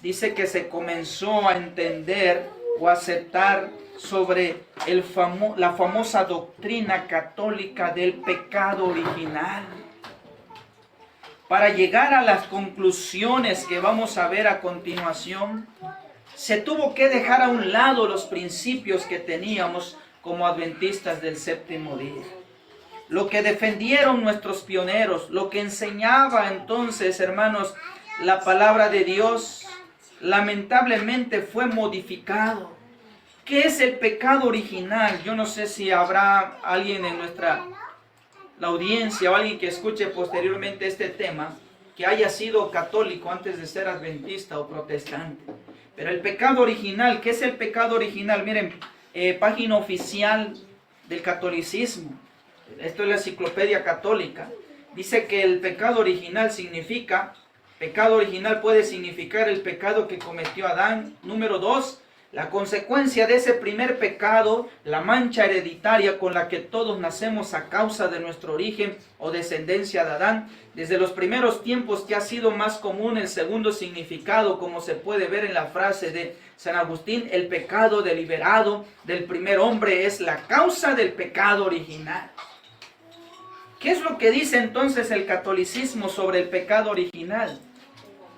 Dice que se comenzó a entender o aceptar sobre la famosa doctrina católica del pecado original. Para llegar a las conclusiones que vamos a ver a continuación, se tuvo que dejar a un lado los principios que teníamos como adventistas del séptimo día. Lo que defendieron nuestros pioneros, lo que enseñaba entonces, hermanos, la palabra de Dios, lamentablemente fue modificado. ¿Qué es el pecado original? Yo no sé si habrá alguien en la audiencia o alguien que escuche posteriormente este tema que haya sido católico antes de ser adventista o protestante. Pero el pecado original, ¿qué es el pecado original? Miren, página oficial del catolicismo. Esto es la enciclopedia católica. Dice que el pecado original puede significar el pecado que cometió Adán. Número 2, la consecuencia de ese primer pecado, la mancha hereditaria con la que todos nacemos a causa de nuestro origen o descendencia de Adán. Desde los primeros tiempos que ha sido más común el segundo significado, como se puede ver en la frase de San Agustín, el pecado deliberado del primer hombre es la causa del pecado original. ¿Qué es lo que dice entonces el catolicismo sobre el pecado original?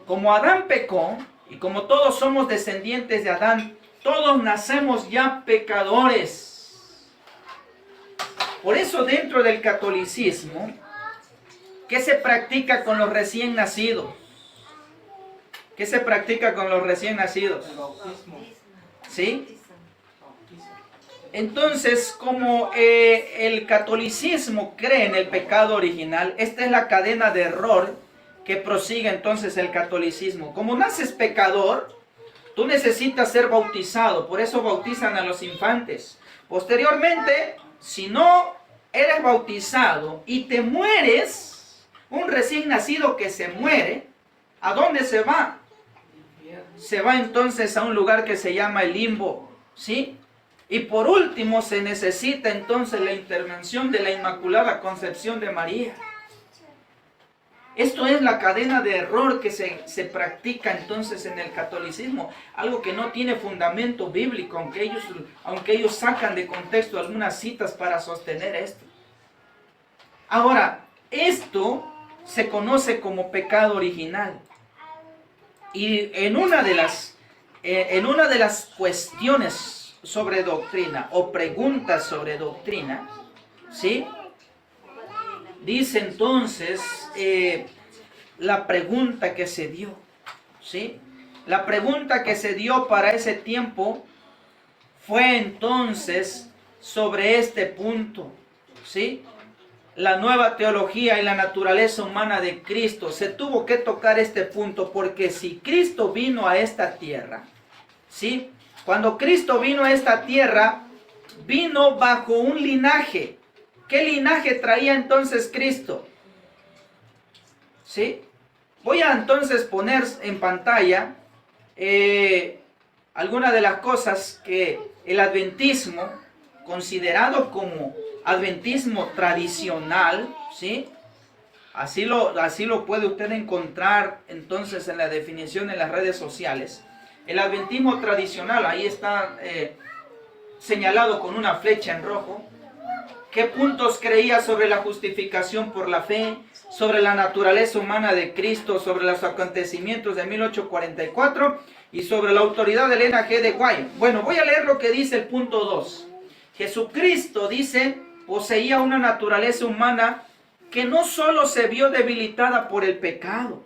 Como Adán pecó, y como todos somos descendientes de Adán, todos nacemos ya pecadores. Por eso dentro del catolicismo, ¿qué se practica con los recién nacidos? ¿Qué se practica con los recién nacidos? El bautismo. ¿Sí? Entonces, como el catolicismo cree en el pecado original, esta es la cadena de error que prosigue entonces el catolicismo. Como naces pecador, tú necesitas ser bautizado, por eso bautizan a los infantes. Posteriormente, si no eres bautizado y te mueres, un recién nacido que se muere, ¿a dónde se va? Se va entonces a un lugar que se llama el limbo, ¿sí? Y por último se necesita entonces la intervención de la Inmaculada Concepción de María. Esto es la cadena de error que se practica entonces en el catolicismo, algo que no tiene fundamento bíblico, aunque ellos sacan de contexto algunas citas para sostener esto. Ahora, Esto se conoce como pecado original. Y en una de las cuestiones sobre doctrina o preguntas sobre doctrina, ¿sí? Dice entonces la pregunta que se dio, ¿sí? La pregunta que se dio para ese tiempo fue entonces sobre este punto, ¿sí? La nueva teología y la naturaleza humana de Cristo. Se tuvo que tocar este punto porque si Cristo vino a esta tierra, ¿sí? Cuando Cristo vino a esta tierra, vino bajo un linaje. ¿Qué linaje traía entonces Cristo? ¿Sí? Voy a entonces poner en pantalla algunas de las cosas que el adventismo, considerado como adventismo tradicional, ¿sí? Así lo puede usted encontrar entonces en la definición en las redes sociales. El adventismo tradicional, ahí está señalado con una flecha en rojo. ¿Qué puntos creía sobre la justificación por la fe, sobre la naturaleza humana de Cristo, sobre los acontecimientos de 1844 y sobre la autoridad de Elena G. de White? Bueno, voy a leer lo que dice el punto 2. Jesucristo, dice, poseía una naturaleza humana que no solo se vio debilitada por el pecado,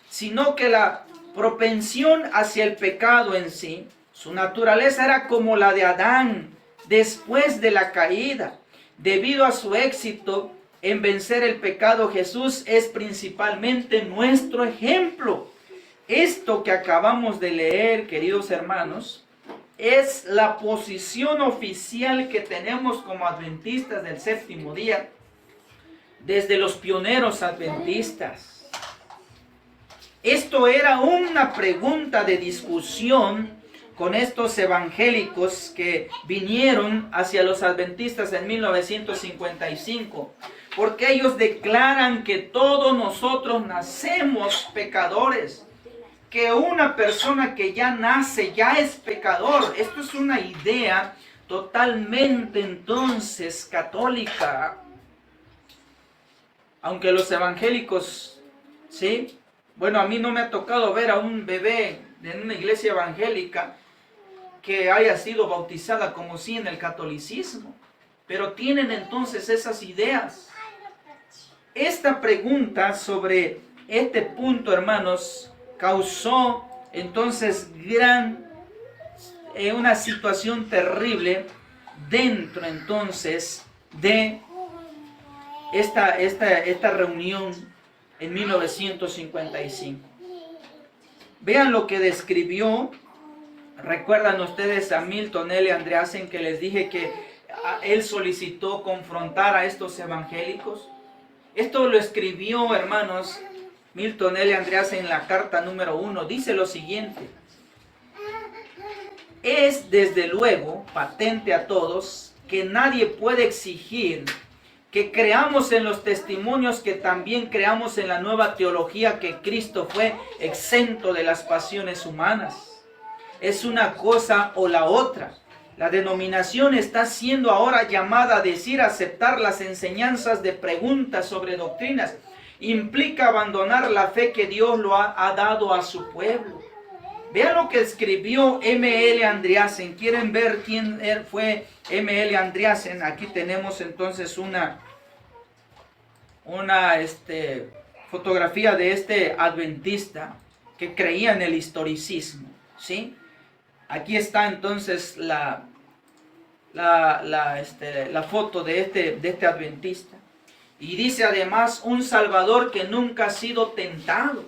sino que la propensión hacia el pecado en sí, su naturaleza era como la de Adán después de la caída. Debido a su éxito en vencer el pecado, Jesús es principalmente nuestro ejemplo. Esto que acabamos de leer, queridos hermanos, es la posición oficial que tenemos como adventistas del séptimo día, desde los pioneros adventistas. Esto era una pregunta de discusión con estos evangélicos que vinieron hacia los adventistas en 1955, porque ellos declaran que todos nosotros nacemos pecadores, que una persona que ya nace ya es pecador. Esto es una idea totalmente entonces católica, aunque los evangélicos, ¿sí? Bueno, a mí no me ha tocado ver a un bebé en una iglesia evangélica que haya sido bautizada como sí en el catolicismo, pero tienen entonces esas ideas. Esta pregunta sobre este punto, hermanos, causó entonces una situación terrible dentro entonces de esta reunión en 1955. Vean lo que describió. ¿Recuerdan ustedes a Milton L. Andreasen, que les dije que él solicitó confrontar a estos evangélicos? Esto lo escribió, hermanos, Milton L. Andreasen en la carta número 1. Dice lo siguiente: es desde luego patente a todos que nadie puede exigir que creamos en los testimonios, que también creamos en la nueva teología, que Cristo fue exento de las pasiones humanas. Es una cosa o la otra. La denominación está siendo ahora llamada a decir aceptar las enseñanzas de preguntas sobre doctrinas. Implica abandonar la fe que Dios lo ha dado a su pueblo. Vean lo que escribió M.L. Andreasen. ¿Quieren ver quién fue M.L. Andreasen? Aquí tenemos entonces una fotografía de este adventista que creía en el historicismo, ¿sí? Aquí está entonces la foto de este adventista. Y dice además: un Salvador que nunca ha sido tentado,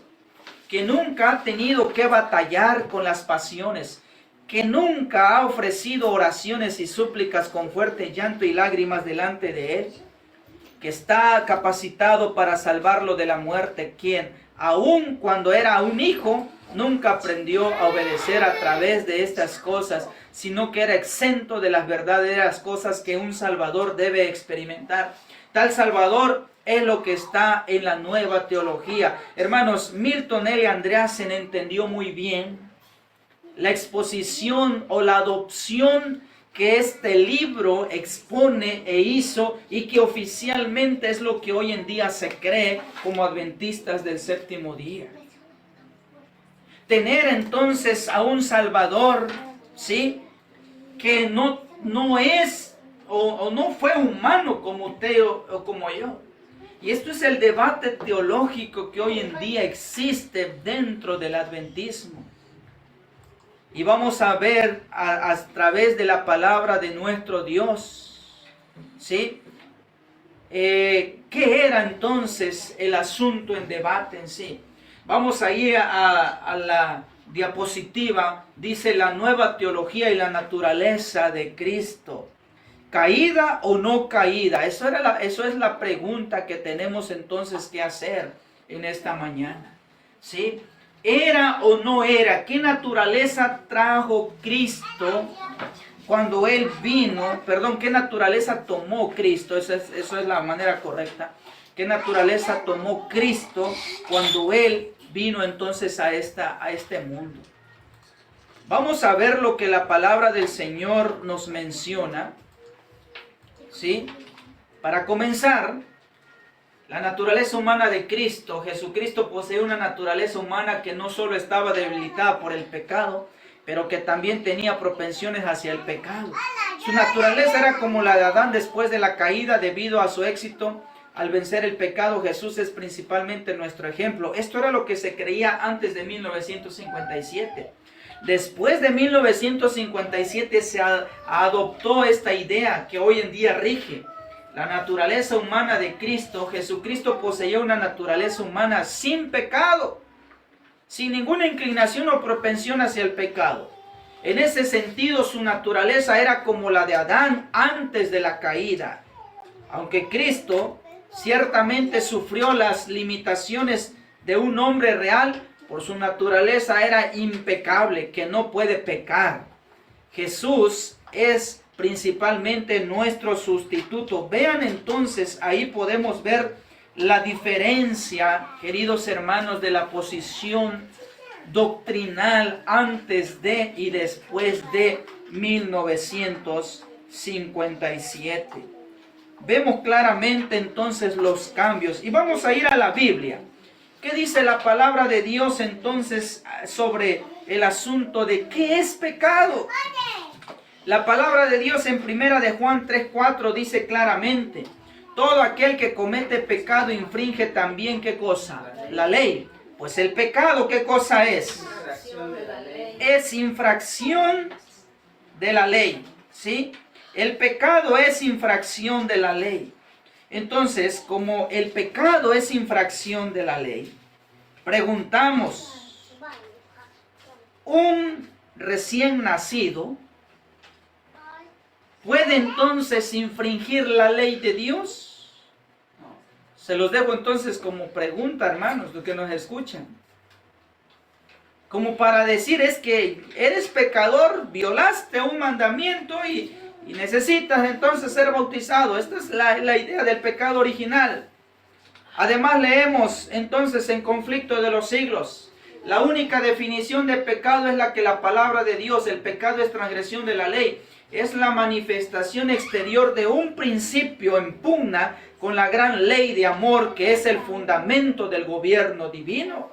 que nunca ha tenido que batallar con las pasiones, que nunca ha ofrecido oraciones y súplicas con fuerte llanto y lágrimas delante de él, que está capacitado para salvarlo de la muerte, quien, aun cuando era un hijo, nunca aprendió a obedecer a través de estas cosas, sino que era exento de las verdaderas cosas que un Salvador debe experimentar. Tal Salvador es lo que está en la nueva teología. Hermanos, Milton L. Andreasen entendió muy bien la exposición o la adopción que este libro expone e hizo y que oficialmente es lo que hoy en día se cree como adventistas del séptimo día. Tener entonces a un Salvador, ¿sí?, que no es o no fue humano como usted o como yo. Y esto es el debate teológico que hoy en día existe dentro del adventismo. Y vamos a ver a través de la palabra de nuestro Dios, ¿sí?, ¿qué era entonces el asunto en debate en sí? Vamos a ir a la diapositiva. Dice: la nueva teología y la naturaleza de Cristo. ¿Caída o no caída? Eso es la pregunta que tenemos entonces que hacer en esta mañana, ¿sí? ¿Era o no era? ¿Qué naturaleza trajo Cristo cuando Él vino? Perdón, ¿qué naturaleza tomó Cristo? Eso es la manera correcta. ¿Qué naturaleza tomó Cristo cuando Él vino entonces a este mundo? Vamos a ver lo que la palabra del Señor nos menciona, ¿sí? Para comenzar, la naturaleza humana de Cristo. Jesucristo posee una naturaleza humana que no solo estaba debilitada por el pecado, pero que también tenía propensiones hacia el pecado. Su naturaleza era como la de Adán después de la caída debido a su éxito al vencer el pecado. Jesús es principalmente nuestro ejemplo. Esto era lo que se creía antes de 1957. Después de 1957 se adoptó esta idea que hoy en día rige. La naturaleza humana de Cristo. Jesucristo poseía una naturaleza humana sin pecado, sin ninguna inclinación o propensión hacia el pecado. En ese sentido, su naturaleza era como la de Adán antes de la caída. Aunque Cristo ciertamente sufrió las limitaciones de un hombre real, por su naturaleza era impecable, que no puede pecar. Jesús es principalmente nuestro sustituto. Vean entonces, ahí podemos ver la diferencia, queridos hermanos, de la posición doctrinal antes de y después de 1957. Vemos claramente entonces los cambios. Y vamos a ir a la Biblia. ¿Qué dice la palabra de Dios entonces sobre el asunto de qué es pecado? La palabra de Dios en primera de Juan 3:4 dice claramente: todo aquel que comete pecado infringe también, ¿qué cosa? La ley. Pues el pecado, ¿qué cosa es? Es infracción de la ley, ¿sí? El pecado es infracción de la ley. Entonces, como el pecado es infracción de la ley, preguntamos: ¿un recién nacido puede entonces infringir la ley de Dios? Se los dejo entonces como pregunta, hermanos, los que nos escuchan. Como para decir, es que eres pecador, violaste un mandamiento y necesitas entonces ser bautizado. Esta es la idea del pecado original. Además leemos entonces en Conflicto de los Siglos: la única definición de pecado es la que la palabra de Dios. El pecado es transgresión de la ley. Es la manifestación exterior de un principio en pugna con la gran ley de amor que es el fundamento del gobierno divino.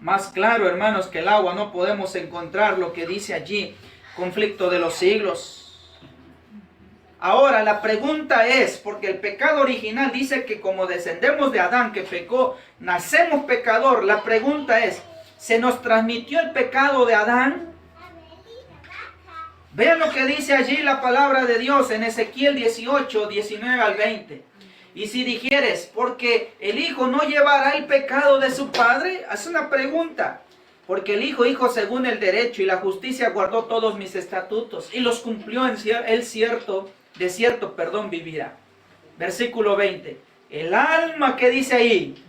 Más claro, hermanos, que el agua no podemos encontrar lo que dice allí Conflicto de los Siglos. Ahora la pregunta es, porque el pecado original dice que como descendemos de Adán que pecó, nacemos pecador. La pregunta es, ¿se nos transmitió el pecado de Adán? Vean lo que dice allí la palabra de Dios en Ezequiel 18, 19 al 20. Y si dijeres, porque el hijo no llevará el pecado de su padre, haz una pregunta. Porque el hijo según el derecho y la justicia guardó todos mis estatutos y los cumplió de cierto vivirá. Versículo 20. El alma que dice ahí,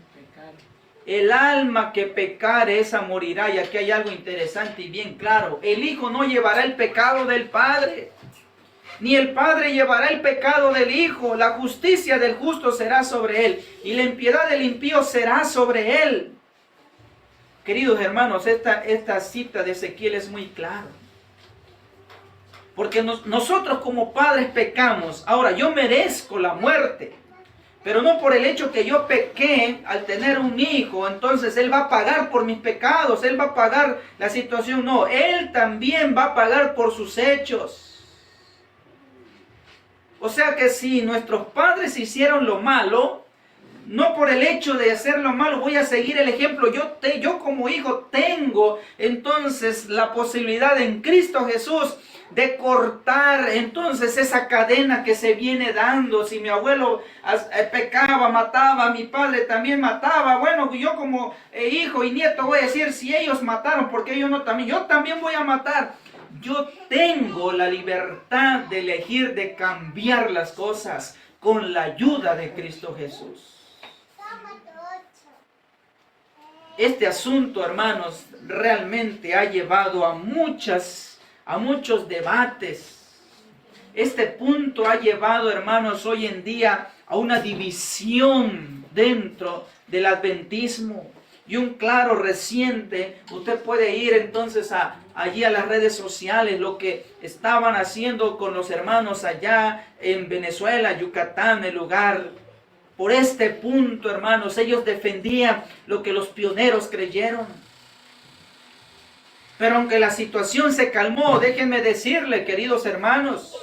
el alma que pecare, esa morirá. Y aquí hay algo interesante y bien claro: el hijo no llevará el pecado del padre, ni el padre llevará el pecado del hijo. La justicia del justo será sobre él, y la impiedad del impío será sobre él. Queridos hermanos, esta cita de Ezequiel es muy clara. Porque nosotros como padres pecamos. Ahora, yo merezco la muerte. Pero no por el hecho que yo pequé al tener un hijo, entonces Él va a pagar por mis pecados, Él va a pagar la situación. No, Él también va a pagar por sus hechos. O sea que si nuestros padres hicieron lo malo, no por el hecho de hacer lo malo voy a seguir el ejemplo. Yo como hijo tengo entonces la posibilidad en Cristo Jesús de cortar entonces esa cadena que se viene dando. Si mi abuelo pecaba, mataba, mi padre también mataba, bueno, yo como hijo y nieto voy a decir, si ellos mataron, porque ellos no también, yo también voy a matar. Yo tengo la libertad de elegir, de cambiar las cosas con la ayuda de Cristo Jesús. Este asunto, hermanos, realmente ha llevado a muchos debates. Este punto ha llevado, hermanos, hoy en día a una división dentro del adventismo. Y un claro reciente, usted puede ir entonces allí a las redes sociales, lo que estaban haciendo con los hermanos allá en Venezuela, Yucatán, el lugar. Por este punto, hermanos, ellos defendían lo que los pioneros creyeron. Pero aunque la situación se calmó, déjenme decirle, queridos hermanos,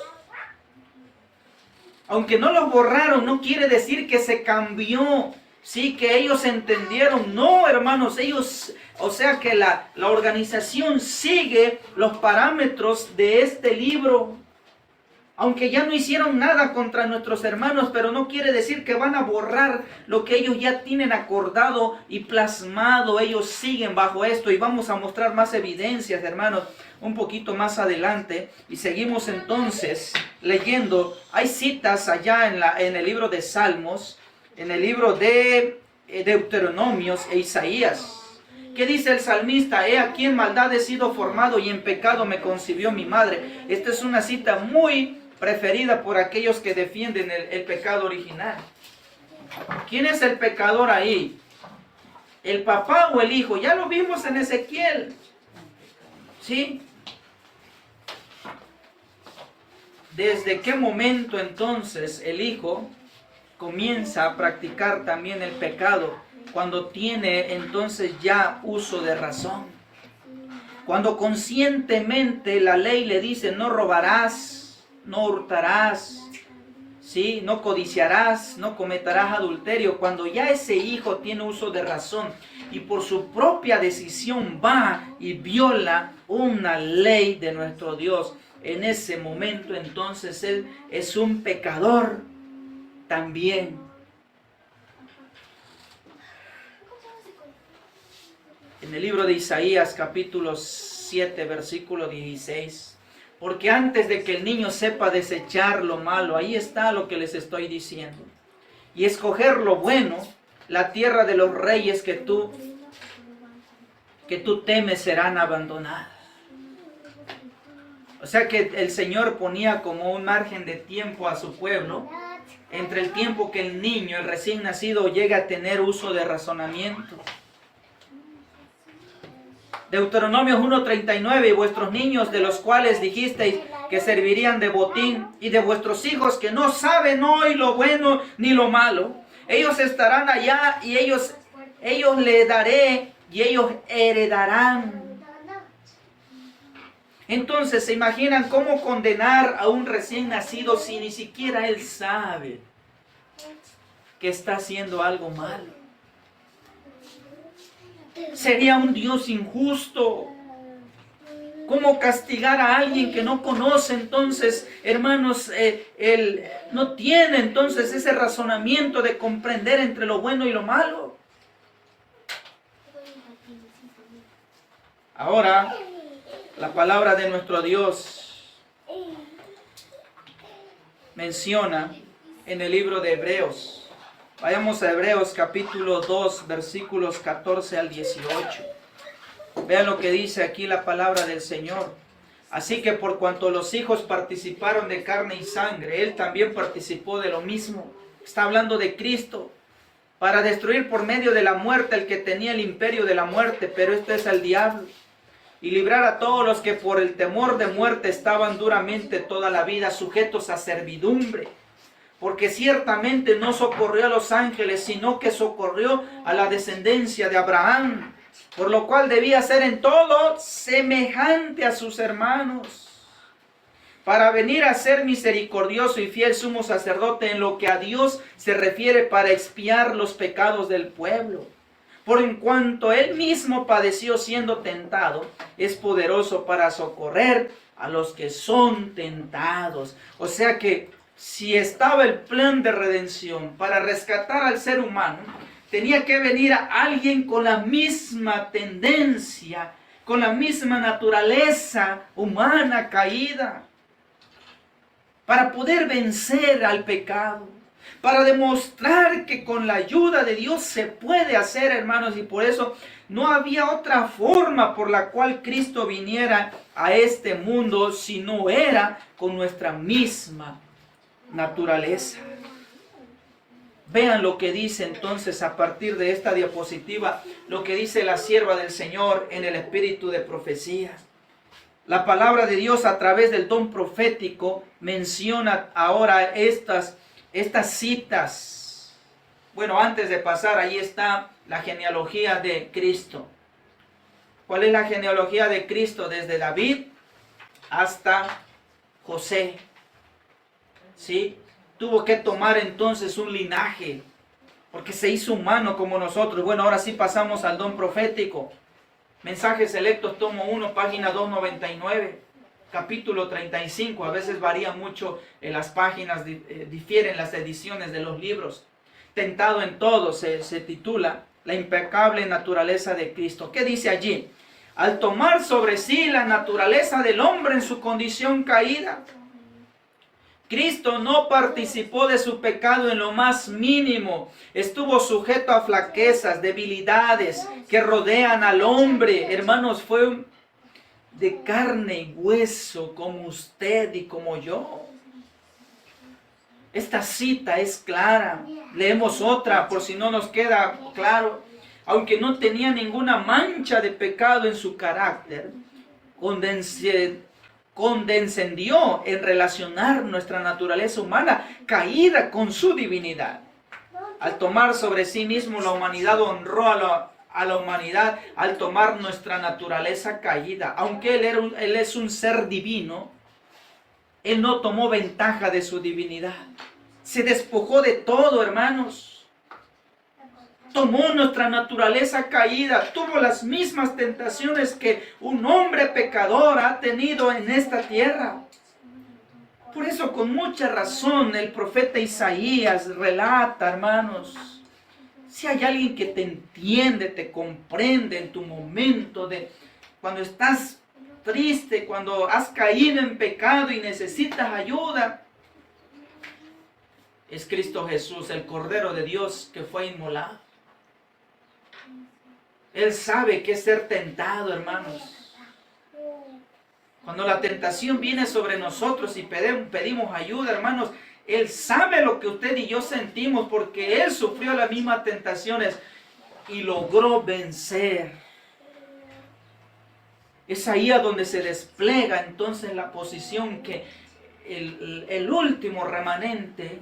aunque no los borraron, no quiere decir que se cambió. Sí, que ellos entendieron. No, hermanos, ellos, o sea que la organización sigue los parámetros de este libro. Aunque ya no hicieron nada contra nuestros hermanos, pero no quiere decir que van a borrar lo que ellos ya tienen acordado y plasmado. Ellos siguen bajo esto y vamos a mostrar más evidencias, hermanos, un poquito más adelante. Y seguimos entonces leyendo. Hay citas allá en el libro de Salmos, en el libro de Deuteronomios e Isaías. ¿Qué dice el salmista? He aquí en maldad he sido formado y en pecado me concibió mi madre. Esta es una cita muy preferida por aquellos que defienden el pecado original. ¿Quién es el pecador ahí? ¿El papá o el hijo? Ya lo vimos en Ezequiel. ¿Sí? ¿Desde qué momento entonces el hijo comienza a practicar también el pecado? Cuando tiene entonces ya uso de razón. Cuando conscientemente la ley le dice no robarás, no hurtarás, ¿sí? No codiciarás, no cometerás adulterio. Cuando ya ese hijo tiene uso de razón y por su propia decisión va y viola una ley de nuestro Dios, en ese momento entonces él es un pecador también. En el libro de Isaías capítulo 7 versículo 16. Porque antes de que el niño sepa desechar lo malo, ahí está lo que les estoy diciendo. Y escoger lo bueno, la tierra de los reyes que tú temes serán abandonadas. O sea que el Señor ponía como un margen de tiempo a su pueblo, entre el tiempo que el niño, el recién nacido, llega a tener uso de razonamiento. Deuteronomio 1:39, y vuestros niños de los cuales dijisteis que servirían de botín, y de vuestros hijos que no saben hoy lo bueno ni lo malo, ellos estarán allá y ellos le daré y ellos heredarán. Entonces, ¿se imaginan cómo condenar a un recién nacido si ni siquiera él sabe que está haciendo algo malo? Sería un Dios injusto. ¿Cómo castigar a alguien que no conoce entonces, hermanos, él no tiene entonces ese razonamiento de comprender entre lo bueno y lo malo? Ahora, la palabra de nuestro Dios menciona en el libro de Hebreos. Vayamos a Hebreos capítulo 2, versículos 14 al 18. Vean lo que dice aquí la palabra del Señor. Así que por cuanto los hijos participaron de carne y sangre, Él también participó de lo mismo. Está hablando de Cristo. Para destruir por medio de la muerte al que tenía el imperio de la muerte, pero esto es el diablo. y librar a todos los que por el temor de muerte estaban duramente toda la vida sujetos a servidumbre. Porque ciertamente no socorrió a los ángeles, sino que socorrió a la descendencia de Abraham, por lo cual debía ser en todo semejante a sus hermanos, para venir a ser misericordioso y fiel sumo sacerdote en lo que a Dios se refiere, para expiar los pecados del pueblo. Por en cuanto él mismo padeció siendo tentado, es poderoso para socorrer a los que son tentados. O sea que si estaba el plan de redención para rescatar al ser humano, tenía que venir a alguien con la misma tendencia, con la misma naturaleza humana caída, para poder vencer al pecado, para demostrar que con la ayuda de Dios se puede hacer, hermanos, y por eso no había otra forma por la cual Cristo viniera a este mundo si no era con nuestra misma naturaleza. Vean lo que dice entonces a partir de esta diapositiva, lo que dice la sierva del Señor en el espíritu de profecía. La palabra de Dios a través del don profético menciona ahora estas citas. Bueno, antes de pasar, ahí está la genealogía de Cristo. ¿Cuál es la genealogía de Cristo? Desde David hasta José. ¿Sí? Tuvo que tomar entonces un linaje, porque se hizo humano como nosotros. Bueno, ahora sí pasamos al don profético. Mensajes Selectos, tomo 1, página 299, capítulo 35. A veces varía mucho en las páginas, difieren las ediciones de los libros. Tentado en todo se titula La impecable naturaleza de Cristo. ¿Qué dice allí? Al tomar sobre sí la naturaleza del hombre en su condición caída, Cristo no participó de su pecado en lo más mínimo. Estuvo sujeto a flaquezas, debilidades que rodean al hombre. Hermanos, fue de carne y hueso como usted y como yo. Esta cita es clara. Leemos otra por si no nos queda claro. Aunque no tenía ninguna mancha de pecado en su carácter, condescendió en relacionar nuestra naturaleza humana caída con su divinidad. Al tomar sobre sí mismo la humanidad, honró a la humanidad al tomar nuestra naturaleza caída. Aunque Él es un ser divino, Él no tomó ventaja de su divinidad. Se despojó de todo, hermanos. Tomó nuestra naturaleza caída, tuvo las mismas tentaciones que un hombre pecador ha tenido en esta tierra. Por eso, con mucha razón, el profeta Isaías relata, hermanos, si hay alguien que te entiende, te comprende en tu momento de cuando estás triste, cuando has caído en pecado y necesitas ayuda, es Cristo Jesús, el Cordero de Dios que fue inmolado. Él sabe qué es ser tentado, hermanos. Cuando la tentación viene sobre nosotros y pedimos ayuda, hermanos, Él sabe lo que usted y yo sentimos porque Él sufrió las mismas tentaciones y logró vencer. Es ahí a donde se despliega entonces la posición que el último remanente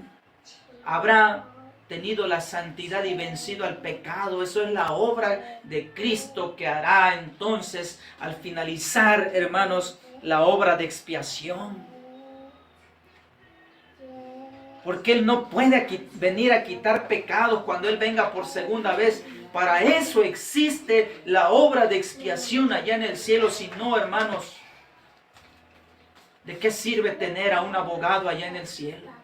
habrá tenido la santidad y vencido al pecado. Eso es la obra de Cristo que hará entonces al finalizar, hermanos, la obra de expiación. Porque Él no puede venir a quitar pecados cuando Él venga por segunda vez. Para eso existe la obra de expiación allá en el cielo. Si no, hermanos, ¿de qué sirve tener a un abogado allá en el cielo?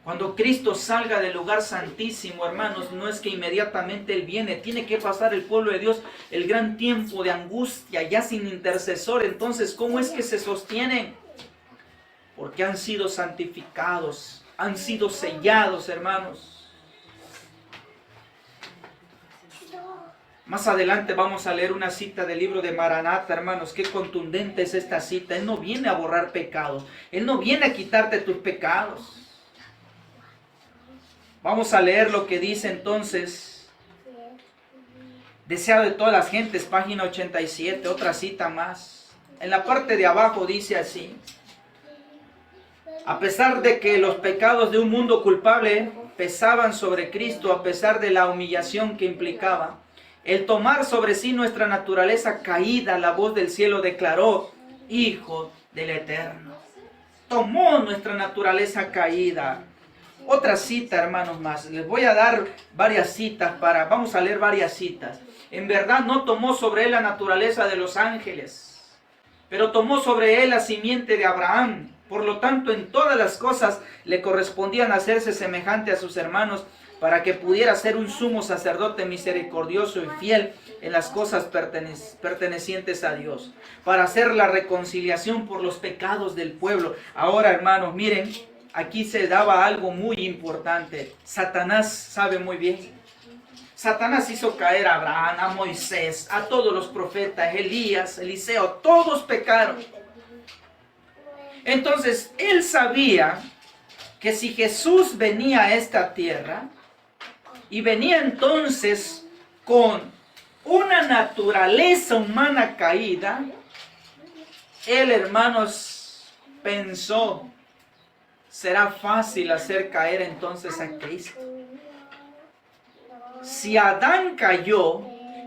Cuando Cristo salga del lugar santísimo, hermanos, no es que inmediatamente Él viene. Tiene que pasar el pueblo de Dios el gran tiempo de angustia, ya sin intercesor. Entonces, ¿cómo es que se sostienen? Porque han sido santificados, han sido sellados, hermanos. Más adelante vamos a leer una cita del libro de Maranata, hermanos. Qué contundente es esta cita. Él no viene a borrar pecados. Él no viene a quitarte tus pecados. Vamos a leer lo que dice entonces Deseado de todas las gentes, página 87, otra cita más. En la parte de abajo dice así: a pesar de que los pecados de un mundo culpable pesaban sobre Cristo, a pesar de la humillación que implicaba, el tomar sobre sí nuestra naturaleza caída, la voz del cielo declaró: Hijo del Eterno. Tomó nuestra naturaleza caída. Otra cita, hermanos, más. Les voy a dar varias citas vamos a leer varias citas. En verdad no tomó sobre él la naturaleza de los ángeles, pero tomó sobre él la simiente de Abraham. Por lo tanto, en todas las cosas le correspondían hacerse semejante a sus hermanos, para que pudiera ser un sumo sacerdote misericordioso y fiel en las cosas pertenecientes a Dios, para hacer la reconciliación por los pecados del pueblo. Ahora, hermanos, miren, aquí se daba algo muy importante. Satanás sabe muy bien. Satanás hizo caer a Abraham, a Moisés, a todos los profetas, Elías, Eliseo, todos pecaron. Entonces, él sabía que si Jesús venía a esta tierra, y venía entonces con una naturaleza humana caída, él, hermanos, pensó: será fácil hacer caer entonces a Cristo. Si Adán cayó,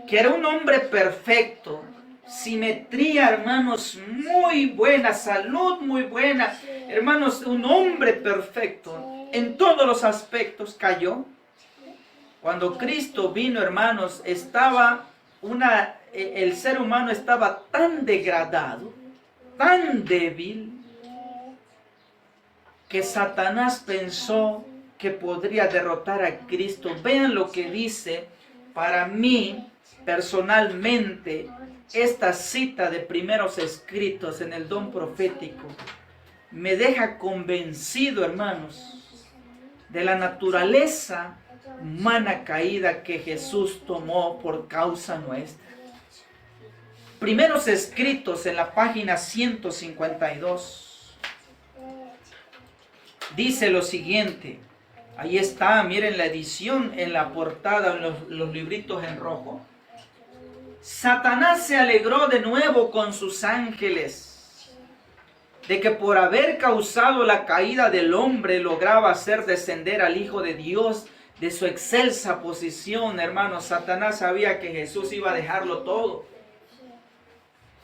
que era un hombre perfecto, simetría, hermanos, muy buena, salud muy buena, hermanos, un hombre perfecto, en todos los aspectos cayó. Cuando Cristo vino, hermanos, el ser humano estaba tan degradado, tan débil, que Satanás pensó que podría derrotar a Cristo. Vean lo que dice. Para mí, personalmente, esta cita de primeros escritos en el don profético me deja convencido, hermanos, de la naturaleza humana caída que Jesús tomó por causa nuestra. Primeros escritos en la página 152. Dice lo siguiente. Ahí está, miren la edición en la portada, en los libritos en rojo. Satanás se alegró de nuevo con sus ángeles de que por haber causado la caída del hombre lograba hacer descender al Hijo de Dios de su excelsa posición. Hermanos, Satanás sabía que Jesús iba a dejarlo todo.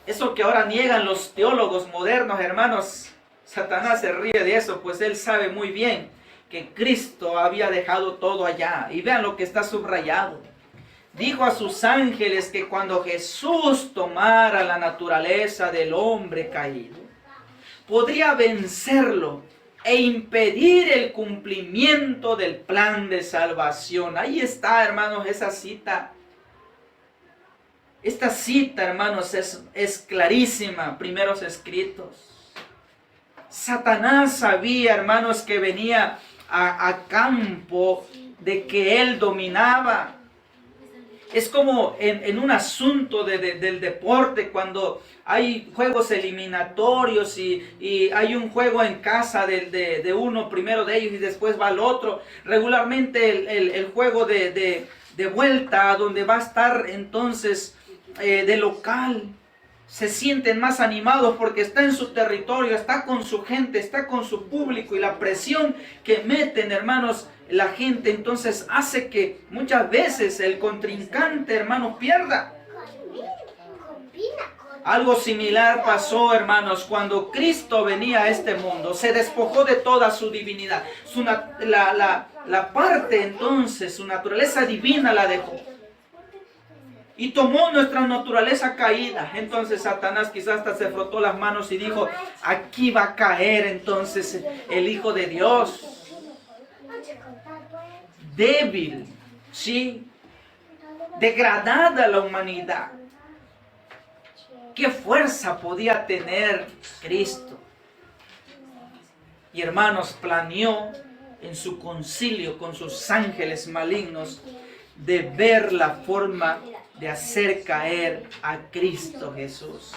Eso que ahora niegan los teólogos modernos, hermanos, Satanás se ríe de eso, pues él sabe muy bien que Cristo había dejado todo allá. Y vean lo que está subrayado. Dijo a sus ángeles que cuando Jesús tomara la naturaleza del hombre caído, podría vencerlo e impedir el cumplimiento del plan de salvación. Ahí está, hermanos, esa cita. Esta cita, hermanos, es clarísima. Primeros escritos. Satanás sabía, hermanos, que venía a campo de que él dominaba. Es como en un asunto del deporte, cuando hay juegos eliminatorios y hay un juego en casa de uno primero de ellos y después va al otro. Regularmente el juego de vuelta, donde va a estar entonces de local, se sienten más animados porque está en su territorio, está con su gente, está con su público, y la presión que meten, hermanos, la gente entonces hace que muchas veces el contrincante, hermanos, pierda. Algo similar pasó, hermanos, cuando Cristo venía a este mundo. Se despojó de toda su divinidad. La parte entonces, su naturaleza divina la dejó. Y tomó nuestra naturaleza caída. Entonces Satanás quizás hasta se frotó las manos y dijo: aquí va a caer entonces el Hijo de Dios. Débil, sí, degradada la humanidad. ¿Qué fuerza podía tener Cristo? Y hermanos, planeó en su concilio con sus ángeles malignos de ver la forma de hacer caer a Cristo Jesús.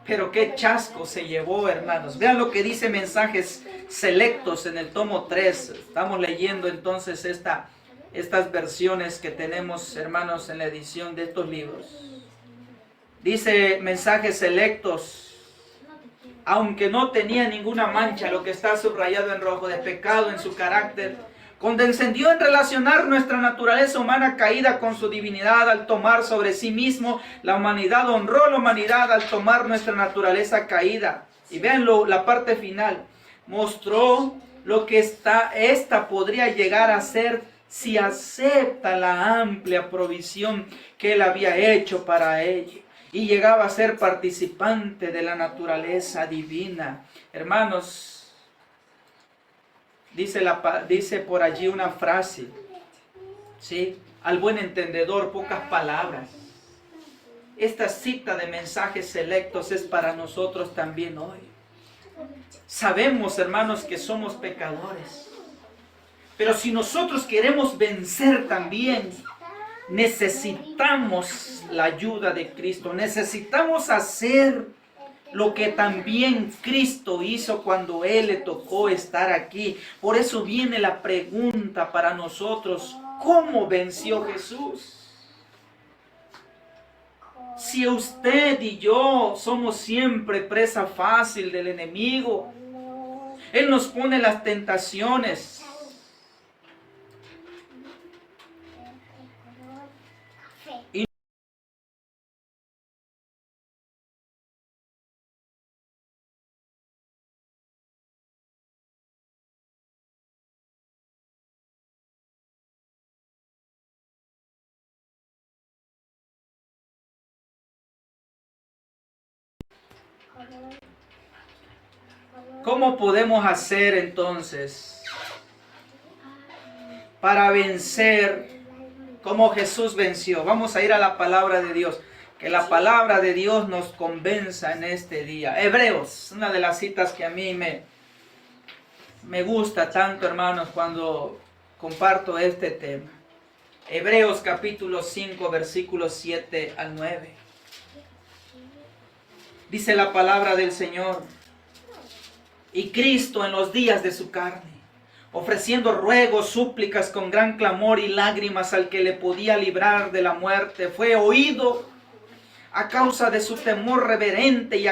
Pero qué chasco se llevó, hermanos. Vean lo que dice Mensajes Selectos en el tomo 3. Estamos leyendo entonces estas versiones que tenemos, hermanos, en la edición de estos libros. Dice mensajes selectos, aunque no tenía ninguna mancha, lo que está subrayado en rojo, de pecado en su carácter, condescendió en relacionar nuestra naturaleza humana caída con su divinidad al tomar sobre sí mismo la humanidad, honró la humanidad al tomar nuestra naturaleza caída. Y véanlo, la parte final, mostró lo que esta podría llegar a ser si acepta la amplia provisión que Él había hecho para ella. Y llegaba a ser participante de la naturaleza divina. Hermanos, dice por allí una frase, ¿sí? Al buen entendedor, pocas palabras. Esta cita de mensajes selectos es para nosotros también hoy. Sabemos, hermanos, que somos pecadores. Pero si nosotros queremos vencer también, necesitamos la ayuda de Cristo. Necesitamos hacer lo que también Cristo hizo cuando Él le tocó estar aquí. Por eso viene la pregunta para nosotros: ¿cómo venció Jesús? Si usted y yo somos siempre presa fácil del enemigo, Él nos pone las tentaciones. ¿Cómo podemos hacer entonces para vencer como Jesús venció? Vamos a ir a la palabra de Dios. Que la palabra de Dios nos convenza en este día. Hebreos, una de las citas que a mí me gusta tanto, hermanos, cuando comparto este tema. Hebreos capítulo 5, versículos 7 al 9. Dice la palabra del Señor: y Cristo en los días de su carne, ofreciendo ruegos, súplicas con gran clamor y lágrimas al que le podía librar de la muerte, fue oído a causa de su temor reverente y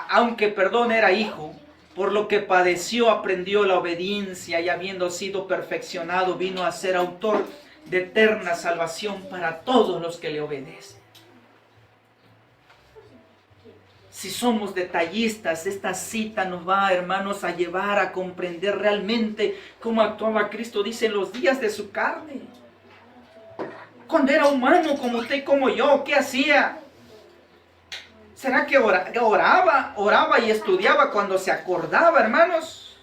aunque era hijo, por lo que padeció aprendió la obediencia, y habiendo sido perfeccionado vino a ser autor de eterna salvación para todos los que le obedecen. Si somos detallistas, esta cita nos va, hermanos, a llevar a comprender realmente cómo actuaba Cristo. Dice, en los días de su carne. Cuando era humano como usted y como yo, ¿qué hacía? ¿Será que oraba y estudiaba cuando se acordaba, hermanos?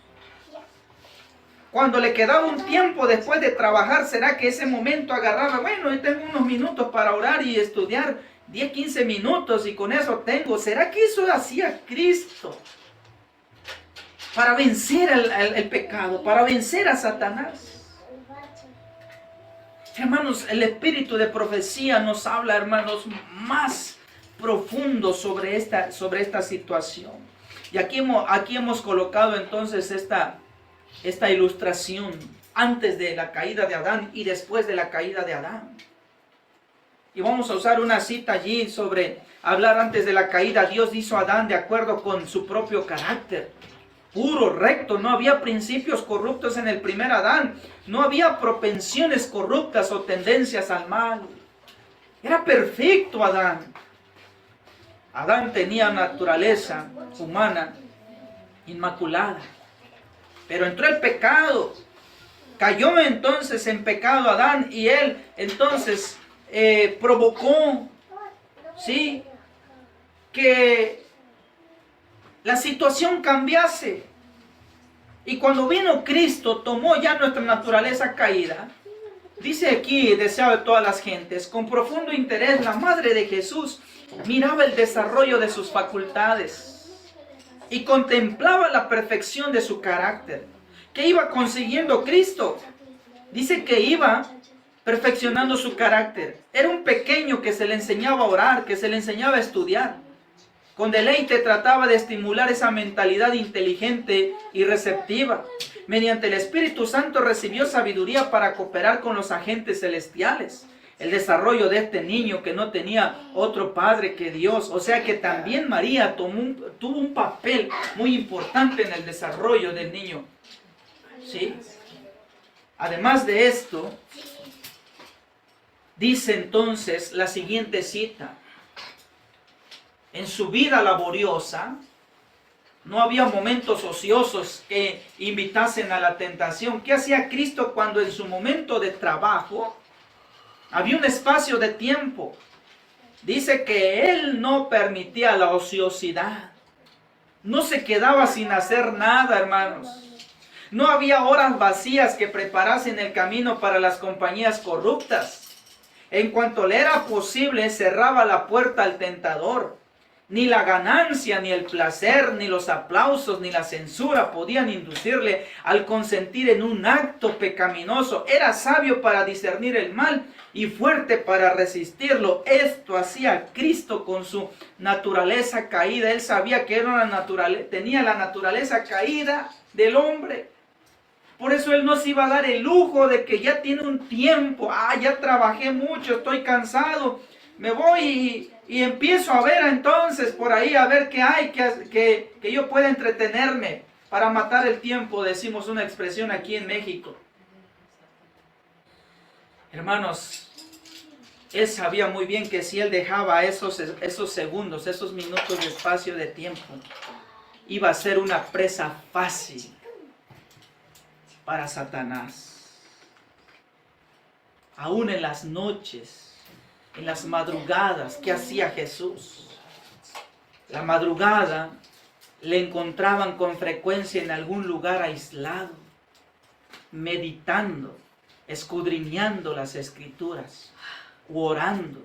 Cuando le quedaba un tiempo después de trabajar, ¿será que ese momento agarraba? Bueno, yo tengo unos minutos para orar y estudiar, 10, 15 minutos y con eso tengo. ¿Será que eso hacía Cristo? Para vencer el pecado, para vencer a Satanás. Hermanos, el espíritu de profecía nos habla, hermanos, más profundo sobre esta situación. Y aquí hemos colocado entonces esta ilustración antes de la caída de Adán y después de la caída de Adán. Y vamos a usar una cita allí sobre hablar antes de la caída. Dios hizo a Adán de acuerdo con su propio carácter, puro, recto. No había principios corruptos en el primer Adán. No había propensiones corruptas o tendencias al mal. Era perfecto Adán. Adán tenía naturaleza humana inmaculada. Pero entró el pecado. Cayó entonces en pecado Adán y él entonces provocó, ¿sí?, que la situación cambiase. Y cuando vino Cristo, tomó ya nuestra naturaleza caída. Dice aquí, deseado de todas las gentes, con profundo interés, la madre de Jesús miraba el desarrollo de sus facultades y contemplaba la perfección de su carácter. ¿Qué iba consiguiendo Cristo? Dice que iba perfeccionando su carácter. Era un pequeño que se le enseñaba a orar, que se le enseñaba a estudiar. Con deleite trataba de estimular esa mentalidad inteligente y receptiva. Mediante el Espíritu Santo recibió sabiduría para cooperar con los agentes celestiales. El desarrollo de este niño que no tenía otro padre que Dios. O sea que también María tuvo un papel muy importante en el desarrollo del niño. ¿Sí? Además de esto, dice entonces la siguiente cita. En su vida laboriosa, no había momentos ociosos que invitasen a la tentación. ¿Qué hacía Cristo cuando en su momento de trabajo había un espacio de tiempo? Dice que Él no permitía la ociosidad. No se quedaba sin hacer nada, hermanos. No había horas vacías que preparasen el camino para las compañías corruptas. En cuanto le era posible, cerraba la puerta al tentador. Ni la ganancia, ni el placer, ni los aplausos, ni la censura podían inducirle al consentir en un acto pecaminoso. Era sabio para discernir el mal y fuerte para resistirlo. Esto hacía Cristo con su naturaleza caída. Él sabía que tenía la naturaleza caída del hombre. Por eso Él no se iba a dar el lujo de que ya tiene un tiempo. Ya trabajé mucho, estoy cansado. Me voy y empiezo a ver entonces por ahí, a ver qué hay, que yo pueda entretenerme para matar el tiempo, decimos una expresión aquí en México. Hermanos, Él sabía muy bien que si Él dejaba esos segundos, esos minutos de espacio de tiempo, iba a ser una presa fácil para Satanás. Aún en las noches, en las madrugadas, ¿qué hacía Jesús? La madrugada le encontraban con frecuencia en algún lugar aislado, meditando, escudriñando las Escrituras, orando.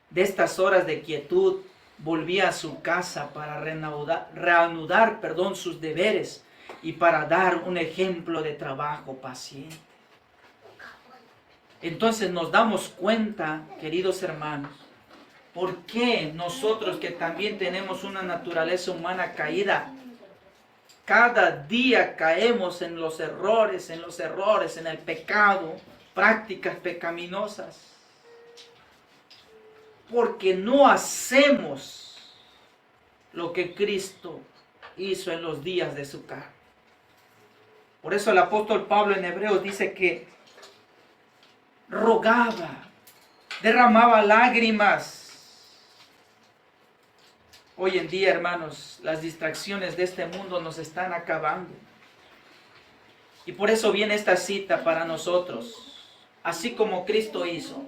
De estas horas de quietud volvía a su casa para reanudar sus deberes y para dar un ejemplo de trabajo paciente. Entonces nos damos cuenta, queridos hermanos, por qué nosotros que también tenemos una naturaleza humana caída, cada día caemos en los errores, en el pecado, prácticas pecaminosas. Porque no hacemos lo que Cristo hizo en los días de su carne. Por eso el apóstol Pablo en Hebreos dice que rogaba, derramaba lágrimas. Hoy en día, hermanos, las distracciones de este mundo nos están acabando. Y por eso viene esta cita para nosotros. Así como Cristo hizo,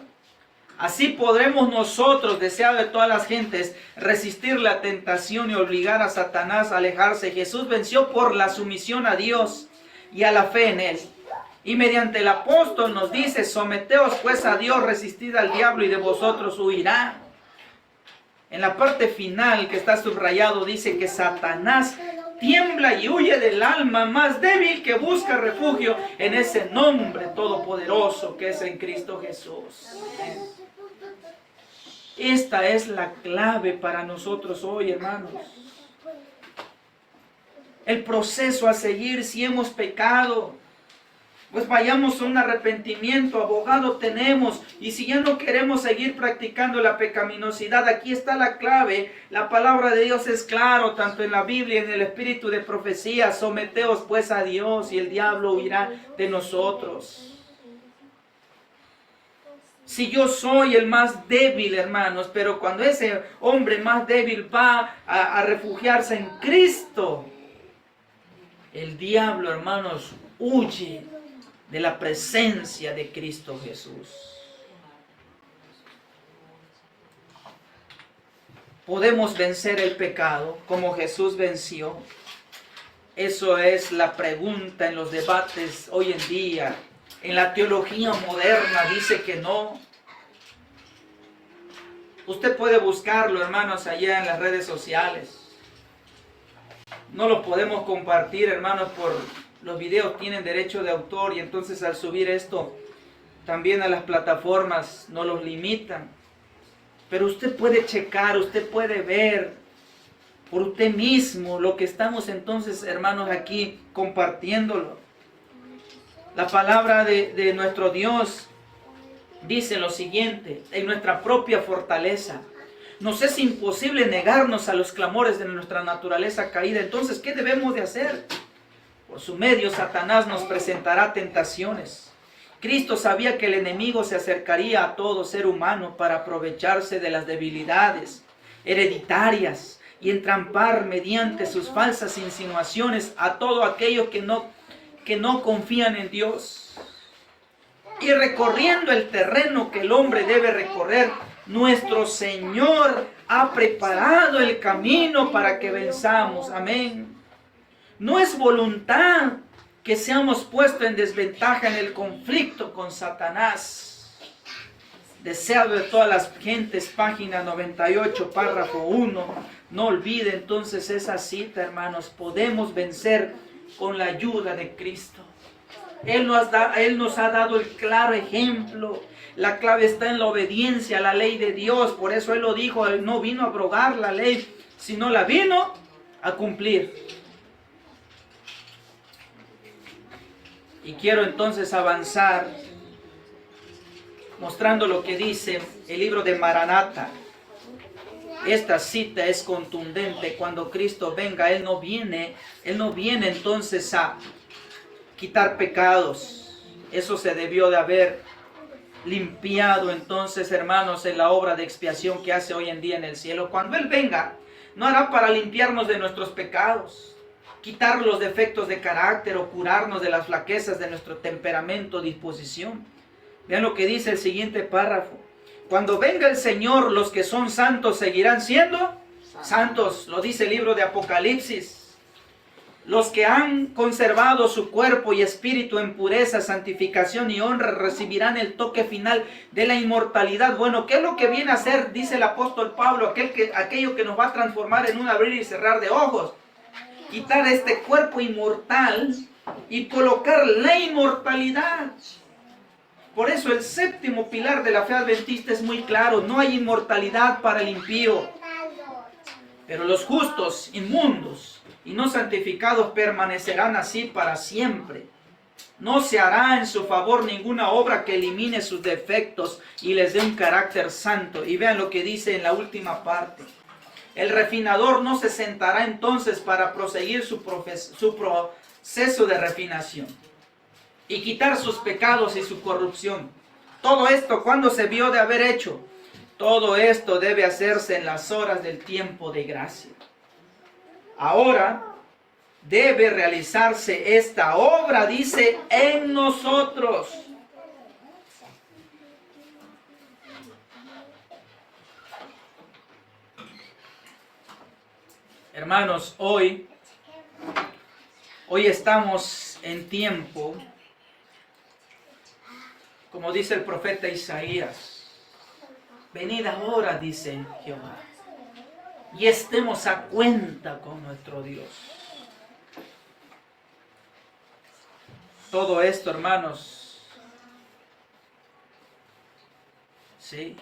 así podremos nosotros, deseado de todas las gentes, resistir la tentación y obligar a Satanás a alejarse. Jesús venció por la sumisión a Dios y a la fe en Él. Y mediante el apóstol nos dice, someteos pues a Dios, resistid al diablo y de vosotros huirá. En la parte final que está subrayado dice que Satanás tiembla y huye del alma más débil que busca refugio en ese nombre todopoderoso que es en Cristo Jesús. Esta es la clave para nosotros hoy, hermanos. El proceso a seguir si hemos pecado, pues vayamos a un arrepentimiento, abogado tenemos, y si ya no queremos seguir practicando la pecaminosidad, aquí está la clave. La palabra de Dios es claro, tanto en la Biblia y en el espíritu de profecía. Someteos pues a Dios y el diablo huirá de nosotros. Si yo soy el más débil, hermanos, pero cuando ese hombre más débil va a refugiarse en Cristo, el diablo, hermanos, huye de la presencia de Cristo Jesús. ¿Podemos vencer el pecado como Jesús venció? Eso es la pregunta en los debates hoy en día. En la teología moderna dice que no. Usted puede buscarlo, hermanos, allá en las redes sociales. No lo podemos compartir, hermanos, por los videos tienen derecho de autor y entonces al subir esto también a las plataformas no los limitan. Pero usted puede checar, usted puede ver por usted mismo, lo que estamos entonces, hermanos, aquí compartiéndolo. La palabra de nuestro Dios dice lo siguiente: en nuestra propia fortaleza nos es imposible negarnos a los clamores de nuestra naturaleza caída. Entonces, ¿qué debemos de hacer? Por su medio, Satanás nos presentará tentaciones. Cristo sabía que el enemigo se acercaría a todo ser humano para aprovecharse de las debilidades hereditarias y entrampar mediante sus falsas insinuaciones a todos aquellos que no confían en Dios. Y recorriendo el terreno que el hombre debe recorrer, nuestro Señor ha preparado el camino para que venzamos. Amén. No es voluntad que seamos puestos en desventaja en el conflicto con Satanás. Deseado de todas las gentes, página 98, párrafo 1. No olvide entonces esa cita, hermanos. Podemos vencer con la ayuda de Cristo. Él nos ha dado el claro ejemplo. La clave está en la obediencia a la ley de Dios. Por eso Él lo dijo: Él no vino a abrogar la ley, sino la vino a cumplir. Y quiero entonces avanzar mostrando lo que dice el libro de Maranata. Esta cita es contundente. Cuando Cristo venga, Él no viene entonces a quitar pecados. Eso se debió de haber limpiado entonces, hermanos, en la obra de expiación que hace hoy en día en el cielo. Cuando Él venga, no hará para limpiarnos de nuestros pecados, quitar los defectos de carácter o curarnos de las flaquezas de nuestro temperamento, disposición. Vean lo que dice el siguiente párrafo: cuando venga el Señor, los que son santos seguirán siendo santos. Lo dice el libro de Apocalipsis. Los que han conservado su cuerpo y espíritu en pureza, santificación y honra recibirán el toque final de la inmortalidad. Bueno, ¿qué es lo que viene a hacer? Dice el apóstol Pablo, aquello que nos va a transformar en un abrir y cerrar de ojos. Quitar este cuerpo inmortal y colocar la inmortalidad. Por eso el séptimo pilar de la fe adventista es muy claro: no hay inmortalidad para el impío, pero los justos, inmundos y no santificados permanecerán así para siempre. No se hará en su favor ninguna obra que elimine sus defectos y les dé un carácter santo. Y vean lo que dice en la última parte: el refinador no se sentará entonces para proseguir su proceso de refinación y quitar sus pecados y su corrupción. Todo esto, ¿cuándo se vio de haber hecho? Todo esto debe hacerse en las horas del tiempo de gracia. Ahora debe realizarse esta obra, dice, en nosotros. Hermanos, hoy estamos en tiempo, como dice el profeta Isaías: venid ahora, dice Jehová, y estemos a cuenta con nuestro Dios. Todo esto, hermanos, ¿sí?,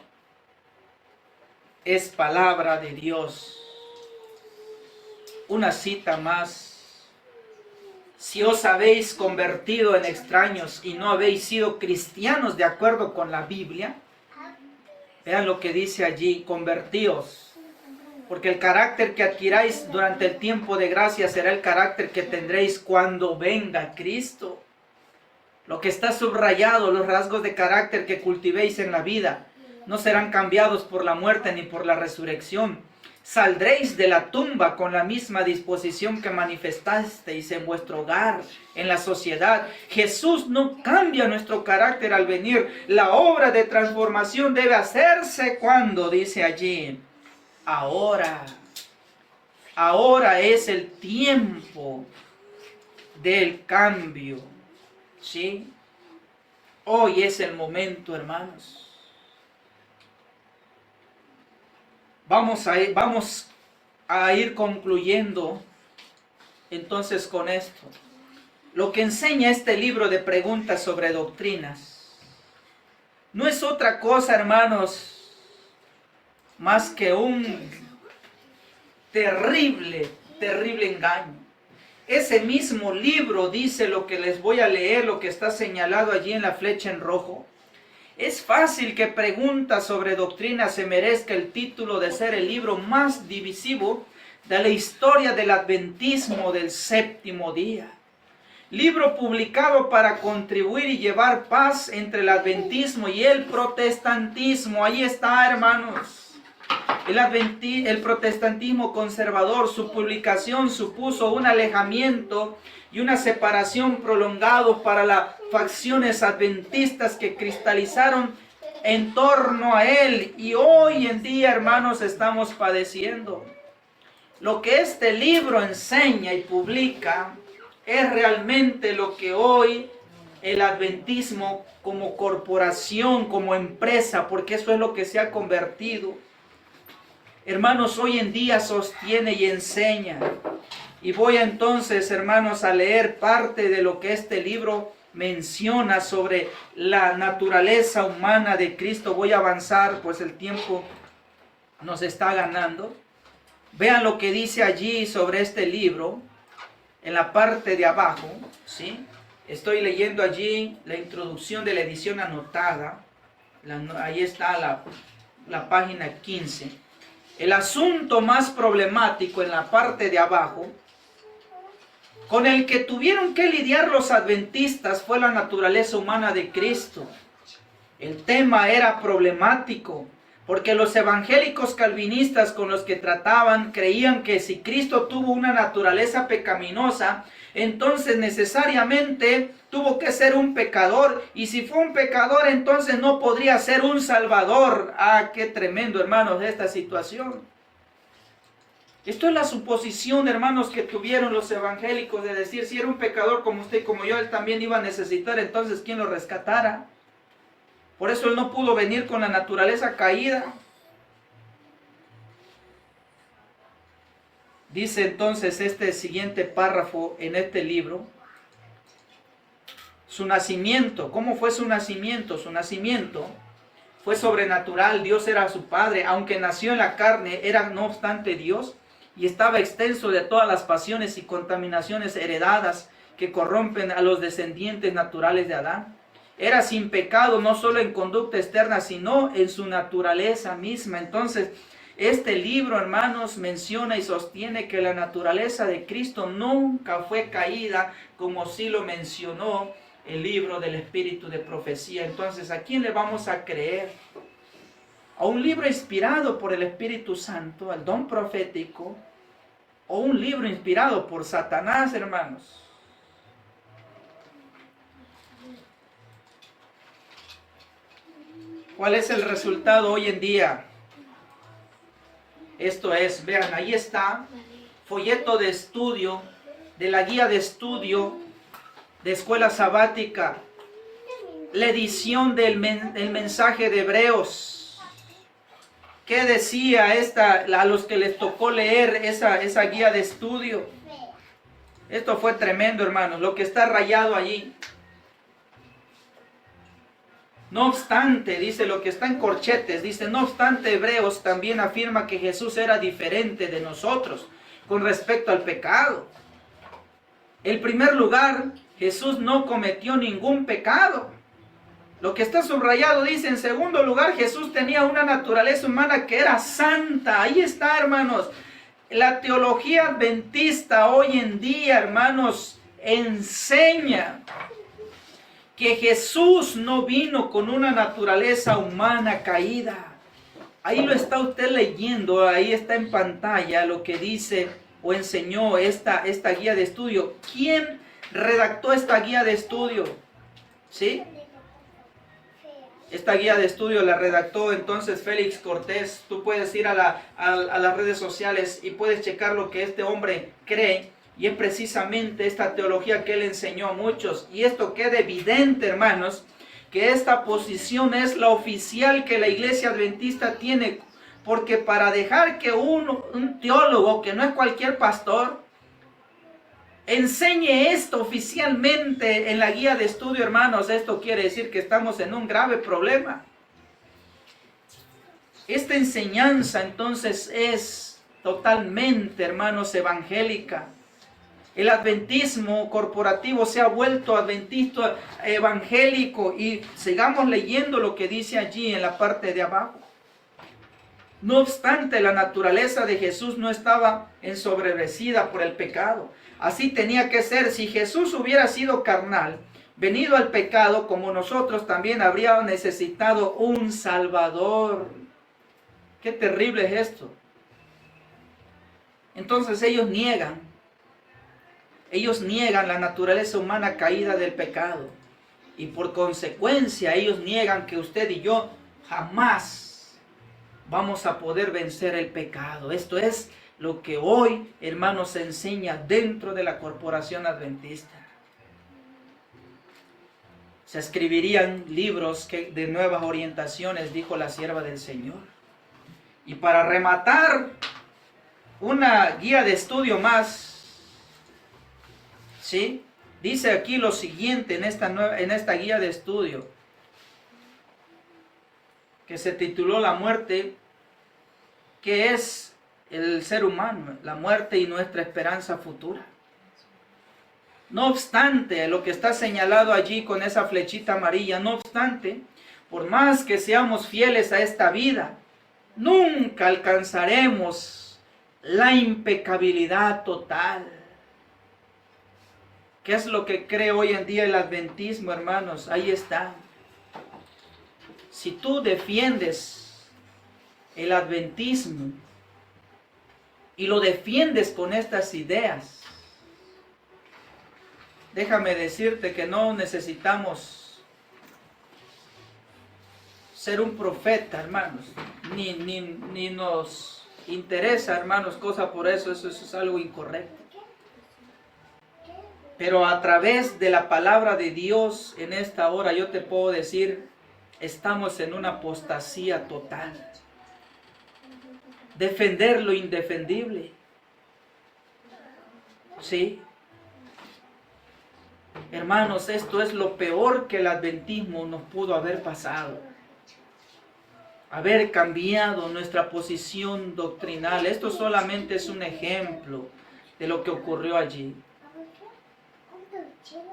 es palabra de Dios. Una cita más: si os habéis convertido en extraños y no habéis sido cristianos de acuerdo con la Biblia, vean lo que dice allí: convertíos, porque el carácter que adquiráis durante el tiempo de gracia será el carácter que tendréis cuando venga Cristo. Lo que está subrayado, los rasgos de carácter que cultivéis en la vida, no serán cambiados por la muerte ni por la resurrección. Saldréis de la tumba con la misma disposición que manifestasteis en vuestro hogar, en la sociedad. Jesús no cambia nuestro carácter al venir. La obra de transformación debe hacerse cuando, dice allí, ahora. Ahora es el tiempo del cambio, ¿sí? Hoy es el momento, hermanos. Vamos a ir concluyendo entonces con esto. Lo que enseña este libro de preguntas sobre doctrinas no es otra cosa, hermanos, más que un terrible, terrible engaño. Ese mismo libro dice lo que les voy a leer, lo que está señalado allí en la flecha en rojo. Es fácil que Preguntas sobre Doctrina se merezca el título de ser el libro más divisivo de la historia del adventismo del séptimo día. Libro publicado para contribuir y llevar paz entre el adventismo y el protestantismo. Ahí está, hermanos. El protestantismo conservador, su publicación supuso un alejamiento y una separación prolongados para las facciones adventistas que cristalizaron en torno a él. Y hoy en día, hermanos, estamos padeciendo. Lo que este libro enseña y publica es realmente lo que hoy el adventismo como corporación, como empresa, porque eso es lo que se ha convertido. Hermanos, hoy en día sostiene y enseña. Y voy entonces, hermanos, a leer parte de lo que este libro menciona sobre la naturaleza humana de Cristo. Voy a avanzar, pues el tiempo nos está ganando. Vean lo que dice allí sobre este libro, en la parte de abajo, ¿sí? Estoy leyendo allí la introducción de la edición anotada. Ahí está la página 15. El asunto más problemático en la parte de abajo, con el que tuvieron que lidiar los adventistas, fue la naturaleza humana de Cristo. El tema era problemático, porque los evangélicos calvinistas con los que trataban creían que si Cristo tuvo una naturaleza pecaminosa, entonces necesariamente tuvo que ser un pecador, y si fue un pecador, entonces no podría ser un salvador. ¡Ah, qué tremendo, hermanos, esta situación! Esto es la suposición, hermanos, que tuvieron los evangélicos de decir, si era un pecador como usted y como yo, él también iba a necesitar entonces quien lo rescatara. Por eso él no pudo venir con la naturaleza caída. Dice entonces este siguiente párrafo en este libro. Su nacimiento, ¿cómo fue su nacimiento? Su nacimiento fue sobrenatural. Dios era su padre, aunque nació en la carne, era no obstante Dios, y estaba extenso de todas las pasiones y contaminaciones heredadas que corrompen a los descendientes naturales de Adán. Era sin pecado, no solo en conducta externa, sino en su naturaleza misma. Entonces, este libro, hermanos, menciona y sostiene que la naturaleza de Cristo nunca fue caída, como sí lo mencionó el libro del Espíritu de Profecía. Entonces, ¿a quién le vamos a creer? ¿A un libro inspirado por el Espíritu Santo, al don profético, o un libro inspirado por Satanás, hermanos? ¿Cuál es el resultado hoy en día? Esto es, vean, ahí está, folleto de estudio, de la guía de estudio de escuela sabática, la edición del mensaje de Hebreos. ¿Qué decía a los que les tocó leer esa guía de estudio? Esto fue tremendo, hermanos, lo que está rayado allí. No obstante, dice lo que está en corchetes, dice, no obstante, Hebreos también afirma que Jesús era diferente de nosotros con respecto al pecado. En primer lugar, Jesús no cometió ningún pecado. Lo que está subrayado dice, en segundo lugar, Jesús tenía una naturaleza humana que era santa. Ahí está, hermanos. La teología adventista hoy en día, hermanos, enseña que Jesús no vino con una naturaleza humana caída. Ahí lo está usted leyendo, ahí está en pantalla lo que dice o enseñó esta guía de estudio. ¿Quién redactó esta guía de estudio? ¿Sí? Esta guía de estudio la redactó entonces Félix Cortés. Tú puedes ir a las redes sociales y puedes checar lo que este hombre cree. Y es precisamente esta teología que él enseñó a muchos. Y esto queda evidente, hermanos, que esta posición es la oficial que la iglesia adventista tiene. Porque para dejar que un teólogo, que no es cualquier pastor, enseñe esto oficialmente en la guía de estudio, hermanos, esto quiere decir que estamos en un grave problema. Esta enseñanza entonces es totalmente, hermanos, evangélica. El adventismo corporativo se ha vuelto adventista evangélico, y sigamos leyendo lo que dice allí en la parte de abajo. No obstante, la naturaleza de Jesús no estaba ensombrecida por el pecado. Así tenía que ser. Si Jesús hubiera sido carnal, venido al pecado como nosotros, también habría necesitado un Salvador. Qué terrible es esto. Entonces ellos niegan la naturaleza humana caída del pecado. Y por consecuencia ellos niegan que usted y yo jamás vamos a poder vencer el pecado. Esto es lo que hoy, hermanos, se enseña dentro de la corporación adventista. Se escribirían libros de nuevas orientaciones, dijo la sierva del Señor. Y para rematar, una guía de estudio más, ¿sí? Dice aquí lo siguiente en esta guía de estudio, que se tituló La muerte, que es el ser humano, la muerte y nuestra esperanza futura. No obstante, lo que está señalado allí con esa flechita amarilla, no obstante, por más que seamos fieles a esta vida, nunca alcanzaremos la impecabilidad total. ¿Qué es lo que cree hoy en día el adventismo, hermanos? Ahí está. Si tú defiendes el adventismo y lo defiendes con estas ideas, déjame decirte que no necesitamos ser un profeta, hermanos, ni nos interesa, hermanos, cosa por eso es algo incorrecto. Pero a través de la palabra de Dios en esta hora yo te puedo decir, estamos en una apostasía total. Defender lo indefendible. ¿Sí? Hermanos, esto es lo peor que el adventismo nos pudo haber pasado. Haber cambiado nuestra posición doctrinal. Esto solamente es un ejemplo de lo que ocurrió allí.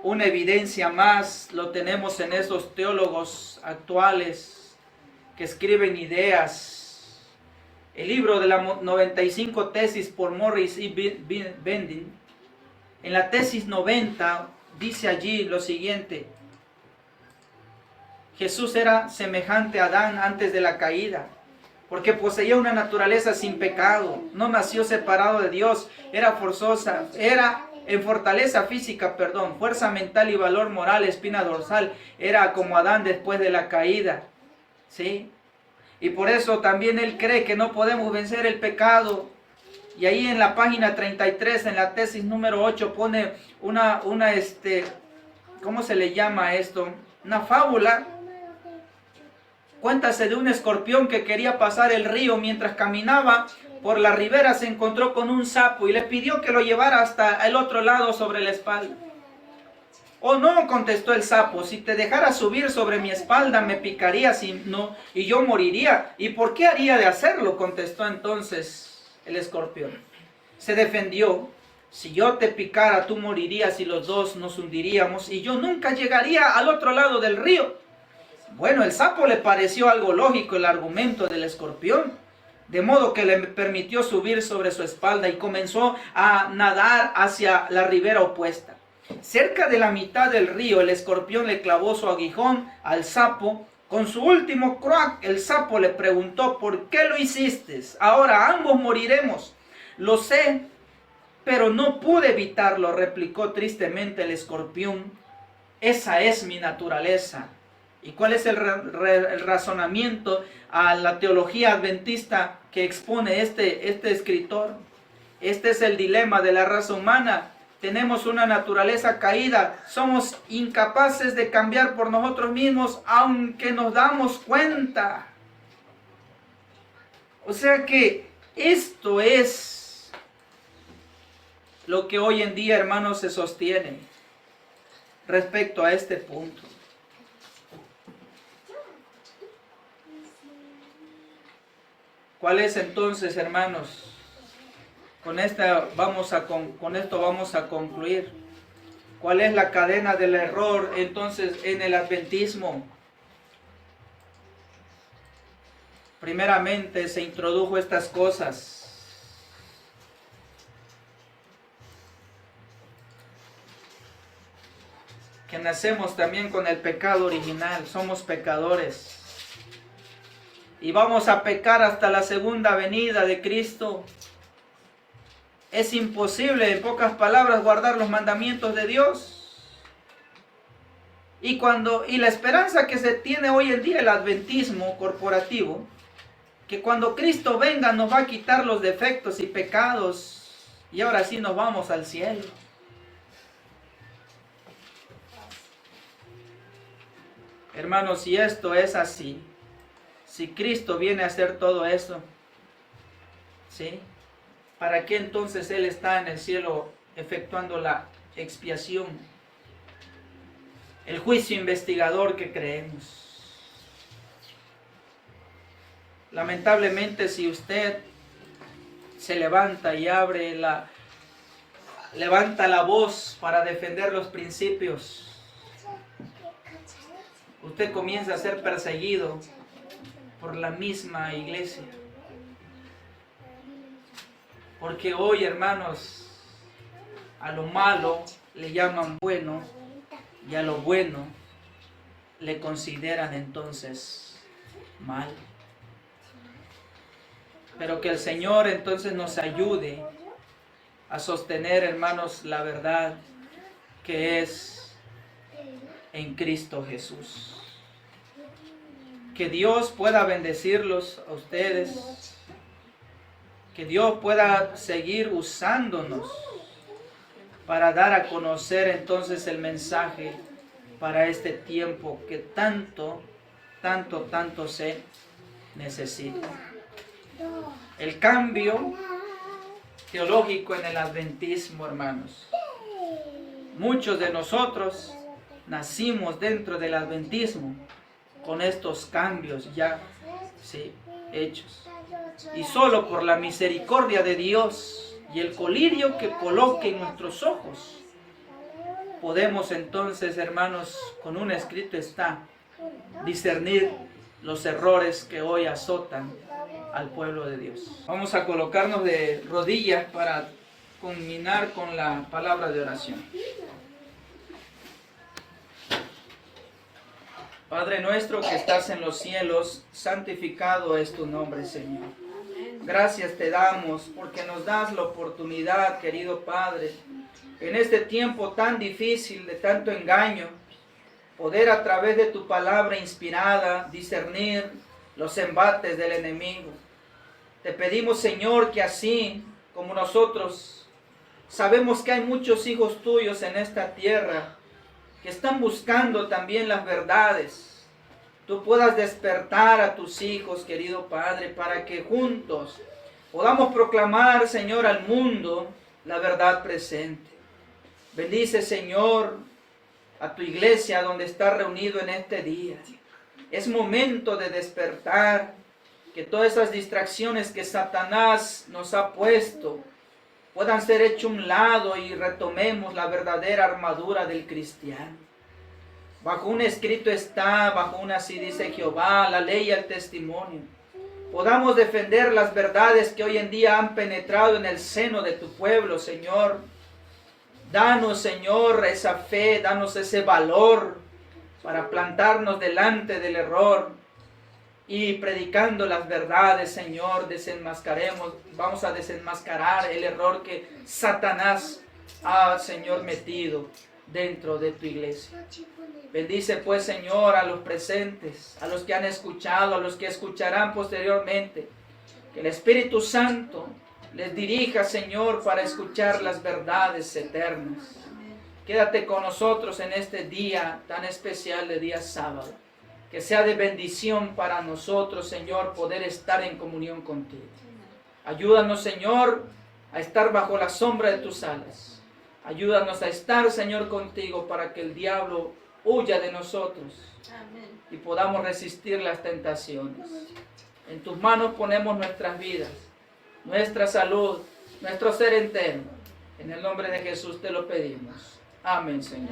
Una evidencia más lo tenemos en esos teólogos actuales que escriben ideas. El libro de las 95 tesis por Morris y Bending. En la tesis 90 dice allí lo siguiente: Jesús era semejante a Adán antes de la caída, porque poseía una naturaleza sin pecado, no nació separado de Dios, era en fortaleza física, fuerza mental y valor moral, espina dorsal, era como Adán después de la caída, ¿sí? Y por eso también él cree que no podemos vencer el pecado. Y ahí en la página 33, en la tesis número 8, pone ¿cómo se le llama esto? Una fábula. Cuéntase de un escorpión que quería pasar el río. Mientras caminaba por la ribera se encontró con un sapo y le pidió que lo llevara hasta el otro lado sobre la espalda. «Oh no», contestó el sapo, «si te dejara subir sobre mi espalda me picarías y yo moriría». «¿Y por qué haría de hacerlo?», contestó entonces el escorpión. Se defendió: «Si yo te picara tú morirías y los dos nos hundiríamos y yo nunca llegaría al otro lado del río». Bueno, el sapo le pareció algo lógico el argumento del escorpión, de modo que le permitió subir sobre su espalda y comenzó a nadar hacia la ribera opuesta. Cerca de la mitad del río, el escorpión le clavó su aguijón al sapo. Con su último croak, el sapo le preguntó: «¿Por qué lo hiciste? Ahora ambos moriremos». «Lo sé, pero no pude evitarlo», replicó tristemente el escorpión. «Esa es mi naturaleza». ¿Y cuál es el razonamiento a la teología adventista que expone este escritor? Este es el dilema de la raza humana. Tenemos una naturaleza caída. Somos incapaces de cambiar por nosotros mismos, aunque nos damos cuenta. O sea que esto es lo que hoy en día, hermanos, se sostiene respecto a este punto. ¿Cuál es entonces, hermanos, Con esto vamos a concluir. ¿Cuál es la cadena del error entonces en el adventismo? Primeramente se introdujo estas cosas. Que nacemos también con el pecado original, somos pecadores. Y vamos a pecar hasta la segunda venida de Cristo. Es imposible, en pocas palabras, guardar los mandamientos de Dios. Y la esperanza que se tiene hoy en día el adventismo corporativo, que cuando Cristo venga nos va a quitar los defectos y pecados y ahora sí nos vamos al cielo. Hermanos, si esto es así, si Cristo viene a hacer todo eso, ¿sí? ¿Para qué entonces Él está en el cielo efectuando la expiación? El juicio investigador que creemos. Lamentablemente, si usted se levanta y levanta la voz para defender los principios, usted comienza a ser perseguido por la misma iglesia. Porque hoy, hermanos, a lo malo le llaman bueno y a lo bueno le consideran entonces mal. Pero que el Señor entonces nos ayude a sostener, hermanos, la verdad que es en Cristo Jesús. Que Dios pueda bendecirlos a ustedes. Que Dios pueda seguir usándonos para dar a conocer entonces el mensaje para este tiempo que tanto se necesita. El cambio teológico en el adventismo, hermanos. Muchos de nosotros nacimos dentro del adventismo con estos cambios ya hechos. Y solo por la misericordia de Dios y el colirio que coloque en nuestros ojos, podemos entonces, hermanos, con un escrito está, discernir los errores que hoy azotan al pueblo de Dios. Vamos a colocarnos de rodillas para culminar con la palabra de oración. Padre nuestro que estás en los cielos, santificado es tu nombre, Señor. Gracias te damos porque nos das la oportunidad, querido Padre, en este tiempo tan difícil, de tanto engaño, poder a través de tu palabra inspirada discernir los embates del enemigo. Te pedimos, Señor, que así como nosotros sabemos que hay muchos hijos tuyos en esta tierra que están buscando también las verdades, tú puedas despertar a tus hijos, querido Padre, para que juntos podamos proclamar, Señor, al mundo la verdad presente. Bendice, Señor, a tu iglesia donde está reunido en este día. Es momento de despertar, que todas esas distracciones que Satanás nos ha puesto puedan ser hechas a un lado y retomemos la verdadera armadura del cristiano. Bajo un escrito está, bajo una así dice Jehová, la ley y el testimonio. Podamos defender las verdades que hoy en día han penetrado en el seno de tu pueblo, Señor. Danos, Señor, esa fe, danos ese valor para plantarnos delante del error y predicando las verdades, Señor, vamos a desenmascarar el error que Satanás ha, Señor, metido dentro de tu iglesia. Bendice pues, Señor, a los presentes, a los que han escuchado, a los que escucharán posteriormente. Que el Espíritu Santo les dirija, Señor, para escuchar las verdades eternas. Quédate con nosotros en este día tan especial de día sábado. Que sea de bendición para nosotros, Señor, poder estar en comunión contigo. Ayúdanos, Señor, a estar bajo la sombra de tus alas. Ayúdanos a estar, Señor, contigo para que el diablo huya de nosotros. Amén. Y podamos resistir las tentaciones. En tus manos ponemos nuestras vidas, nuestra salud, nuestro ser eterno. En el nombre de Jesús te lo pedimos. Amén, Señor.